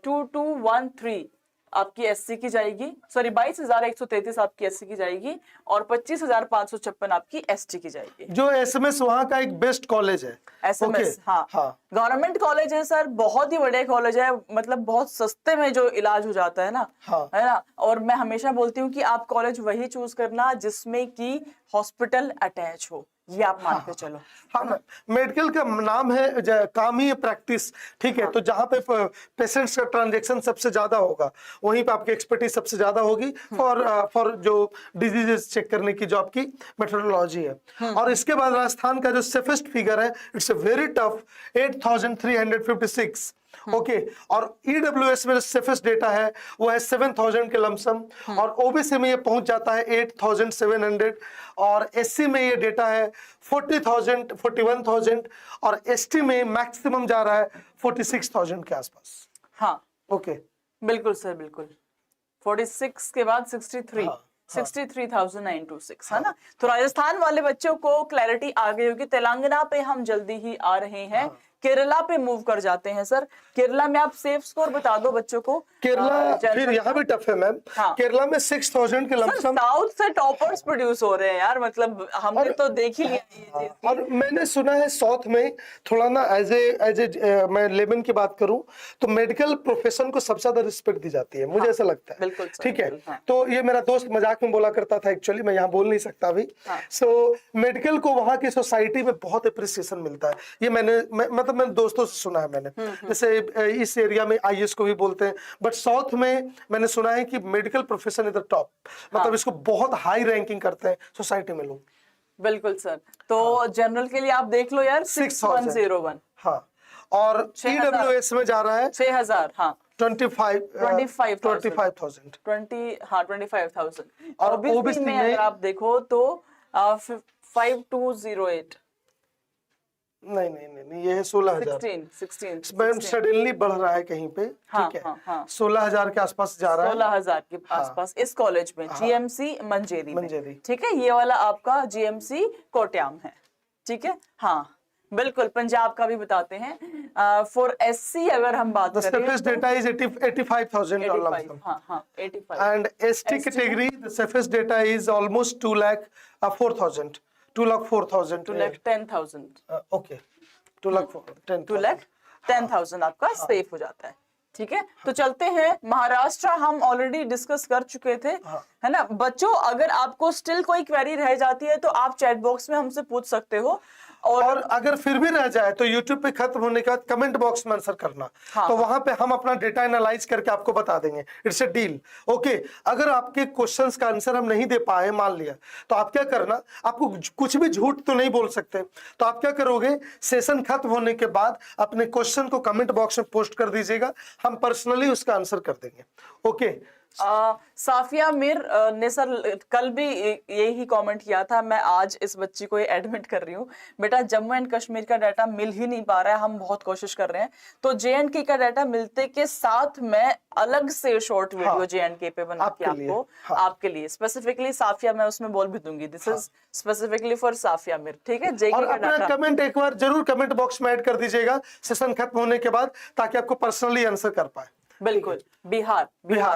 2213 आपकी एससी की जाएगी, सॉरी 22,133 आपकी एससी की जाएगी, और 25,556 आपकी एसटी की जाएगी। जो एसएमएस वहाँ का एक बेस्ट कॉलेज है एसएमएस। गवर्नमेंट कॉलेज है सर, बहुत ही बड़े कॉलेज है, मतलब बहुत सस्ते में जो इलाज हो जाता है ना, है ना। और मैं हमेशा बोलती हूँ कि आप कॉलेज वही चूज करना जिसमें कि हॉस्पिटल अटैच हो, ये आप मान के चलो। हाँ, मेडिकल का नाम है काम ही प्रैक्टिस, ठीक है। तो जहाँ पे पेशेंट्स का ट्रांजेक्शन सबसे ज्यादा होगा वहीं पे आपकी एक्सपर्टीज सबसे ज्यादा होगी फॉर जो डिजीजेस चेक करने की जो आपकी मेथोडोलॉजी है। और इसके बाद राजस्थान का जो सेफेस्ट फिगर है, it's a very tough 8356। Okay और ईडब्ल्यूएस में सेफेस्ट डेटा है वो है 7000 के लमसम, और ओबीसी में ये पहुंच जाता है 8700, और एससी में ये डेटा है 40,000 41,000, और एसटी में मैक्सिमम जा रहा है 46,000 के आसपास। हाँ ओके बिल्कुल सर, बिल्कुल 46 के बाद 63, हाँ, 63,926 है ना। तो राजस्थान वाले बच्चों को क्लैरिटी आ गई होगी। तेलंगाना पे हम जल्दी ही आ रहे हैं, केरला पे मूव कर जाते हैं सर। केरला में आप सेफ स्कोर बता दो बच्चों को। केरला फिर यहाँ भी टफ है मैम। हाँ। केरला में 6000 के लमसम। साउथ से टॉपर्स प्रोड्यूस हो रहे हैं यार, मतलब हमने तो देख ही लिया ये चीज। और मैंने सुना है साउथ में थोड़ा ना एज ए मैं लेमन की बात करूं तो मेडिकल प्रोफेशन को सबसे ज्यादा रिस्पेक्ट दी जाती है, मुझे ऐसा लगता है। बिल्कुल सर, ठीक है। बिल्कुल, हाँ। तो ये मेरा दोस्त मजाक में बोला करता था, एक्चुअली मैं यहाँ बोल नहीं सकता अभी। सो मेडिकल को वहाँ की सोसाइटी में बहुत अप्रिसिएशन मिलता है। ये मतलब मैंने दोस्तों से सुना है मैंने। जैसे इस एरिया में आईएएस को भी बोलते हैं, बट साउथ में मैंने सुना है कि medical profession is the top, मतलब इसको बहुत हाई रैंकिंग करते हैं सोसाइटी में लोग। बिल्कुल सर। तो जनरल के लिए आप देख लो यार 6101। हाँ, और ईडब्ल्यूएस में जा रहा है 6000। हाँ 25,000 हाँ 25,000। और ओबीसी में अगर आप देखो तो 5208। नहीं ये है 16,000। 16 मैम सडनली बढ़ रहा है कहीं पे, हाँ, ठीक है। हाँ। 16,000 के आसपास जा रहा है। 16,000 के आसपास इस कॉलेज में, जीएमसी मंजेरी में। ठीक है, ये वाला आपका जीएमसी कोट्याम है। ठीक है, हाँ बिल्कुल। पंजाब का भी बताते हैं। फॉर एससी अगर हम बात करें, safest data is 85,000 85, हाँ 85। and ST category the safest data is almost 2,04,000 2,04,000 2,10,000 okay 2,10,000 2,10,000 आपका सेफ हो जाता है। ठीक है, तो चलते हैं महाराष्ट्र। हम ऑलरेडी डिस्कस कर चुके थे, है ना बच्चों। अगर आपको स्टिल कोई क्वेरी रह जाती है तो आप चैट बॉक्स में हमसे पूछ सकते हो, और अगर फिर भी रह जाए तो YouTube पे खत्म होने के बाद कमेंट बॉक्स में आंसर करना। तो वहां पे हम अपना डेटा एनालाइज करके आपको बता देंगे। It's a deal. ओके, अगर आपके क्वेश्चंस का आंसर हम नहीं दे पाए मान लिया, तो आप क्या करना, आपको कुछ भी झूठ तो नहीं बोल सकते, तो आप क्या करोगे, सेशन खत्म होने के बाद अपने क्वेश्चन को कमेंट बॉक्स में पोस्ट कर दीजिएगा, हम पर्सनली उसका आंसर कर देंगे। ओके। साफिया मीर ने सर कल भी यही कमेंट किया था। मैं आज इस बच्ची को एडमिट कर रही हूँ। बेटा जम्मू एंड कश्मीर का डाटा मिल ही नहीं पा रहा है, हम बहुत कोशिश कर रहे हैं। तो जेएंडके का डाटा मिलते के साथ मैं अलग से शॉर्ट वीडियो जेएंडके पे बना के आपको आपके लिए स्पेसिफिकली साफिया मैं उसमें बोल भी दूंगी। This is specifically for Safia Mir. ठीक है, जेके का डाटा कमेंट एक बार जरूर कमेंट बॉक्स में ऐड कर दीजिएगा सेशन खत्म होने के बाद, ताकि आपको पर्सनली आंसर कर पाए। बिल्कुल। बिहार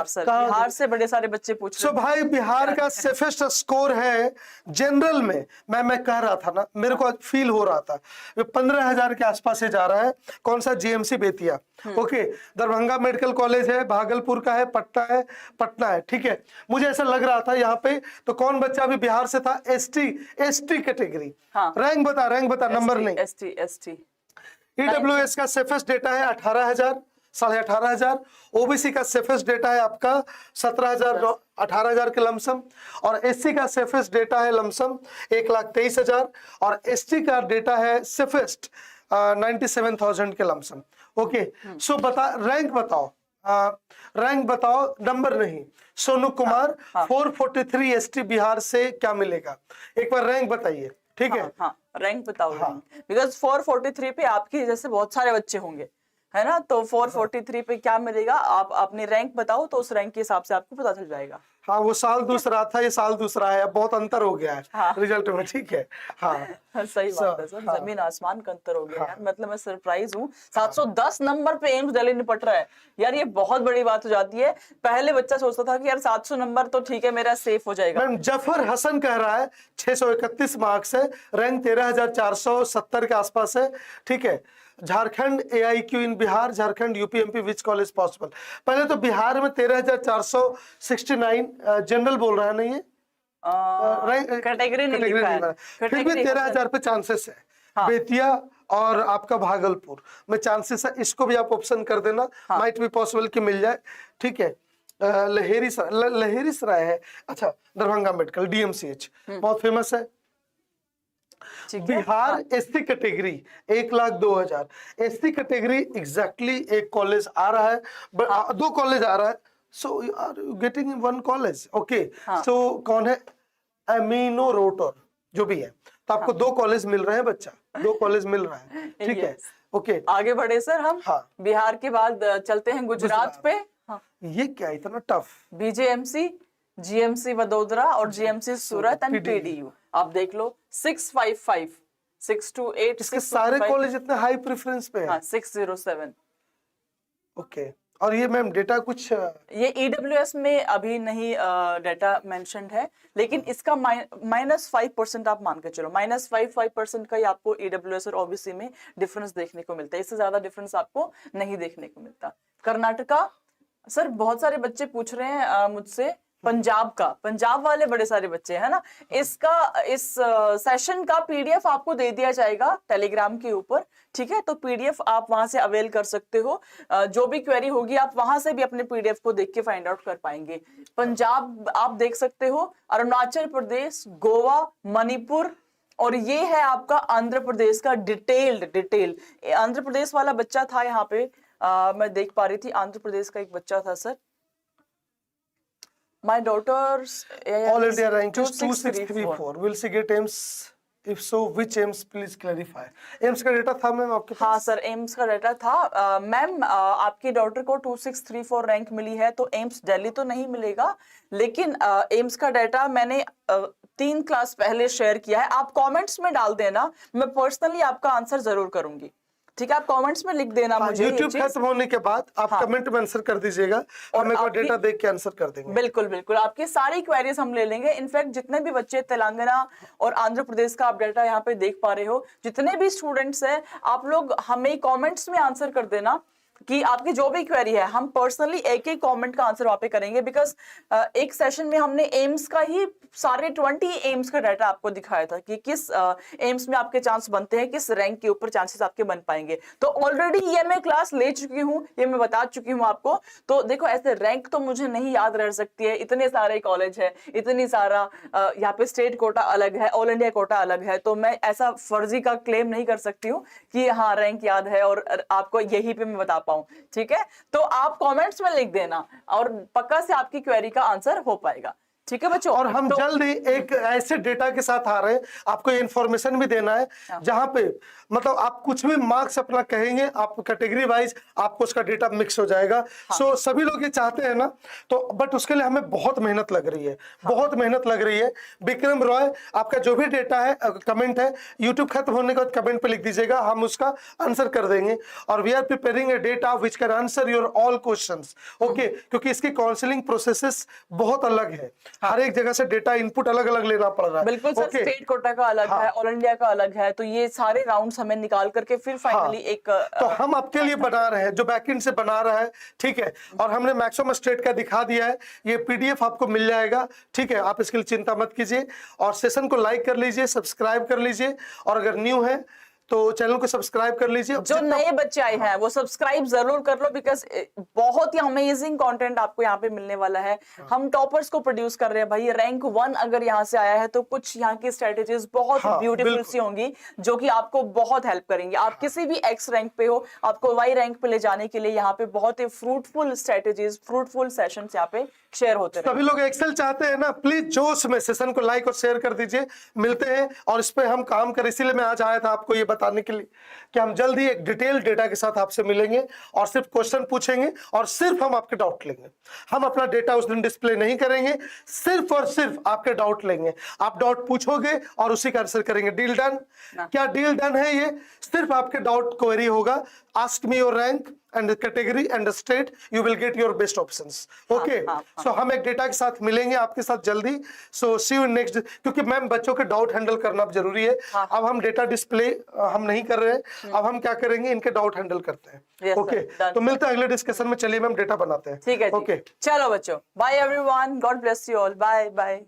सर, बिहार से बड़े सारे बच्चे पूछ रहे हैं। भाई बिहार का सेफेस्ट स्कोर है जनरल में, मैं कह रहा था ना, मेरे को फील हो रहा था 15,000 के आसपास से जा रहा है। कौन सा, GMC Bettiah. Okay, Darbhanga medical college है, भागलपुर का है, पटना है। ठीक है, मुझे ऐसा लग रहा था यहाँ पे। तो कौन बच्चा भी बिहार से था, एसटी कैटेगरी। रैंक बता नंबर नहीं। एसटी ईडब्ल्यूएस का सेफेस्ट डेटा है 18,000 18,500। ओबीसी का सेफेस्ट डेटा है आपका 17,000 18,000 के लमसम, और एससी का सेफेस्ट डेटा है लमसम 1,23,000, और एसटी का डेटा है सेफेस्ट 97,000 के लमसम। ओके, सो रैंक बताओ नंबर नहीं। सोनू कुमार 443 एसटी बिहार से क्या मिलेगा, एक बार रैंक बताइए। ठीक है, रैंक बताओ। बिकॉज 443 पे आपके जैसे बहुत सारे बच्चे होंगे, है ना। तो 443 पे क्या मिलेगा, आप अपनी रैंक बताओ, तो उस रैंक के हिसाब से आपको पता चल जाएगा। हाँ, वो साल दूसरा था, ये साल दूसरा है, बहुत अंतर हो गया है रिजल्ट में। ठीक है, सही बात है सर, जमीन आसमान का अंतर हो गया यार। मतलब मैं सरप्राइज हूँ, 710 नंबर पे एम्स दिल्ली निपट रहा है यार, ये बहुत बड़ी बात हो जाती है। पहले बच्चा सोचता था कि यार 700 नंबर तो ठीक है, मेरा सेफ हो जाएगा। जफर हसन कह रहा है 631 मार्क्स है, रैंक 13,470 के आसपास है। ठीक है, Jharkhand AIQ in Bihar, Jharkhand UPMP which college possible. पहले तो बिहार में 13,469 जनरल बोल रहा है, नहीं है कैटेगरी नहीं लिखा है, फिर भी 13,000 पे चांसेस है। हाँ। बेतिया और आपका भागलपुर में चांसेस है, इसको भी आप ऑप्शन कर देना, माइट भी पॉसिबल कि मिल जाए। ठीक है, लहेरीसराय है, अच्छा दरभंगा मेडिकल DMCH बहुत फेमस है। Bihar SC category 1,02,000 SC category exactly एक कॉलेज आ रहा है, 2 कॉलेज आ रहा है, so you are getting 1 college. Okay, so कौन है, एमिनो रोटर जो भी है, तो आपको 2 कॉलेज मिल रहे हैं बच्चा, 2 कॉलेज मिल रहा है। ठीक है, ओके आगे बढ़े सर हम। हाँ। बिहार के बाद चलते हैं गुजरात पे। ये क्या इतना टफ, BJMC, GMC वडोदरा और GMC सूरत एंड PDU। आप देख लो 655, 628, इसके सारे कॉलेज इतने हाई प्रेफरेंस पे है। 607। ओके, और ये मैम डेटा कुछ ये EWS में अभी नहीं डेटा मेंशन्ड है, लेकिन इसका -5% आप मान के चलो, -5% का ही आपको EWS और OBC में डिफरेंस देखने को मिलता है। इससे ज्यादा डिफरेंस आपको नहीं देखने को मिलता। कर्नाटका, सर बहुत सारे बच्चे पूछ रहे हैं मुझसे पंजाब वाले बड़े सारे बच्चे है ना, इस सेशन का PDF आपको दे दिया जाएगा टेलीग्राम के ऊपर। ठीक है, तो PDF आप वहां से अवेल कर सकते हो। जो भी क्वेरी होगी आप वहां से भी अपने PDF को देख के फाइंड आउट कर पाएंगे। पंजाब आप देख सकते हो, अरुणाचल प्रदेश, गोवा, मणिपुर, और ये है आपका आंध्र प्रदेश का डिटेल। आंध्र प्रदेश वाला बच्चा था यहाँ पे, मैं देख पा रही थी, आंध्र प्रदेश का एक बच्चा था sir. My daughter's all India rank is 2634. Will she get AIMS? If so, which AIMS? Please clarify. AIMS का डेटा था मैम आपके पास? हाँ सर, एम्स का डाटा था। मैम आपकी डॉटर को 2634 रैंक मिली है, तो एम्स दिल्ली तो नहीं मिलेगा, लेकिन एम्स का डाटा मैंने 3 क्लास पहले शेयर किया है। आप कमेंट्स में डाल देना, मैं पर्सनली आपका आंसर जरूर करूंगी। ठीक है, आप कमेंट्स में लिख देना मुझे। YouTube खत्म होने के बाद आप कमेंट में आंसर कर दीजिएगा, हम एक बार डेटा देख के आंसर कर देंगे। बिल्कुल, आपकी सारी क्वेरीज हम ले लेंगे। इनफैक्ट जितने भी बच्चे तेलंगाना और आंध्र प्रदेश का आप डेटा यहाँ पे देख पा रहे हो, जितने भी स्टूडेंट्स हैं, आप लोग हमें कमेंट्स में आंसर कर देना कि आपकी जो भी क्वेरी है, हम पर्सनली एक कमेंट का आंसर वहां पे करेंगे। बिकॉज एक सेशन में हमने एम्स का ही सारे 20 एम्स का डाटा आपको दिखाया था कि किस एम्स में आपके चांस बनते हैं, किस रैंक के ऊपर चांसेस आपके बन पाएंगे। तो ऑलरेडी ये मैं क्लास ले चुकी हूँ, ये मैं बता चुकी हूँ आपको। तो देखो, ऐसे रैंक तो मुझे नहीं याद रह सकती है, इतने सारे कॉलेज है, इतनी सारा यहाँ पे स्टेट कोटा अलग है, ऑल इंडिया कोटा अलग है, तो मैं ऐसा फर्जी का क्लेम नहीं कर सकती हूँ कि हाँ रैंक याद है और आपको यही पे मैं बता पाऊं। ठीक है, तो आप कमेंट्स में लिख देना और पक्का से आपकी क्वेरी का आंसर हो पाएगा। ठीक है बच्चों, और हम जल्द ही एक ऐसे डेटा के साथ आ रहे हैं, आपको इन्फॉर्मेशन भी देना है, जहां पे मतलब आप कुछ भी मार्क्स अपना कहेंगे, आप कैटेगरी वाइज आपको उसका डेटा मिक्स हो जाएगा। सो सभी लोग ये चाहते हैं ना, तो बट उसके लिए हमें बहुत मेहनत लग रही है, बहुत मेहनत लग रही है। विक्रम रॉय, आपका जो भी डेटा है, कमेंट है, यूट्यूब खत्म होने के बाद कमेंट पे लिख दीजिएगा, हम उसका आंसर कर देंगे। और we are preparing a data which can answer your all questions. Okay, क्योंकि इसकी काउंसलिंग प्रोसेसेस बहुत अलग है, हर एक जगह से डेटा इनपुट अलग अलग लेना पड़ रहा है। बिल्कुल सर, स्टेट कोटा का अलग है, ऑल इंडिया का अलग है, तो ये सारे राउंड्स हमें निकाल करके फिर फाइनली एक तो हम आपके लिए बना रहे हैं, जो बैकएंड से बना रहा है। ठीक है, और हमने मैक्सिमम स्टेट का दिखा दिया है, ये PDF आपको मिल जाएगा। ठीक है, आप इसके लिए चिंता मत कीजिए, और सेशन को लाइक कर लीजिए, सब्सक्राइब कर लीजिए, और अगर न्यू है तो चैनल को सब्सक्राइब कर लीजिए। जो नए बच्चे आए हैं वो सब्सक्राइब जरूर कर लो, बिकॉज बहुत ही अमेजिंग कंटेंट आपको यहाँ पे मिलने वाला है। हम टॉपर्स को प्रोड्यूस कर रहे हैं भाई। रैंक 1 अगर यहाँ से आया है तो कुछ यहाँ की स्ट्रेटेजीज बहुत ब्यूटीफुल सी होंगी जो कि आपको बहुत हेल्प करेंगी। आप किसी भी X रैंक पे हो, आपको Y रैंक पे ले जाने के लिए यहाँ पे बहुत ही फ्रूटफुल स्ट्रेटेजीज, फ्रूटफुल सेशंस यहाँ पे शेयर होते हैं। सभी लोग एक्सेल चाहते हैं ना, प्लीज जोश में सेशन को लाइक और शेयर कर दीजिए। मिलते हैं और इस पे हम काम करें, इसीलिए मैं आज आया था आपको ये बताने के लिए कि हम जल्द ही एक डिटेल डेटा के साथ आपसे मिलेंगे और सिर्फ क्वेश्चन पूछेंगे और सिर्फ हम आपके डाउट लेंगे। हम अपना डेटा उस दिन डिस्प्ले नहीं करेंगे, सिर्फ और सिर्फ आपके डाउट लेंगे। आप डाउट पूछोगे और उसी का आंसर करेंगे। Deal done? क्या डील डन है? ये सिर्फ आपके डाउट क्वेरी होगा। Ask me your rank and the category and the state, you will get your best options. Okay, so हम एक डेटा के साथ मिलेंगे आपके साथ जल्दी। So see you next, क्योंकि मैम बच्चों के डाउट हैंडल करना जरूरी है। अब हम डेटा डिस्प्ले हम नहीं कर रहे हैं, अब हम क्या करेंगे, इनके डाउट हैंडल करते हैं। ओके, तो मिलते हैं अगले डिस्कशन में। चलिए मैम डेटा बनाते हैं। ठीक है, ओके, चलो बच्चों, bye everyone, god bless you all, bye bye.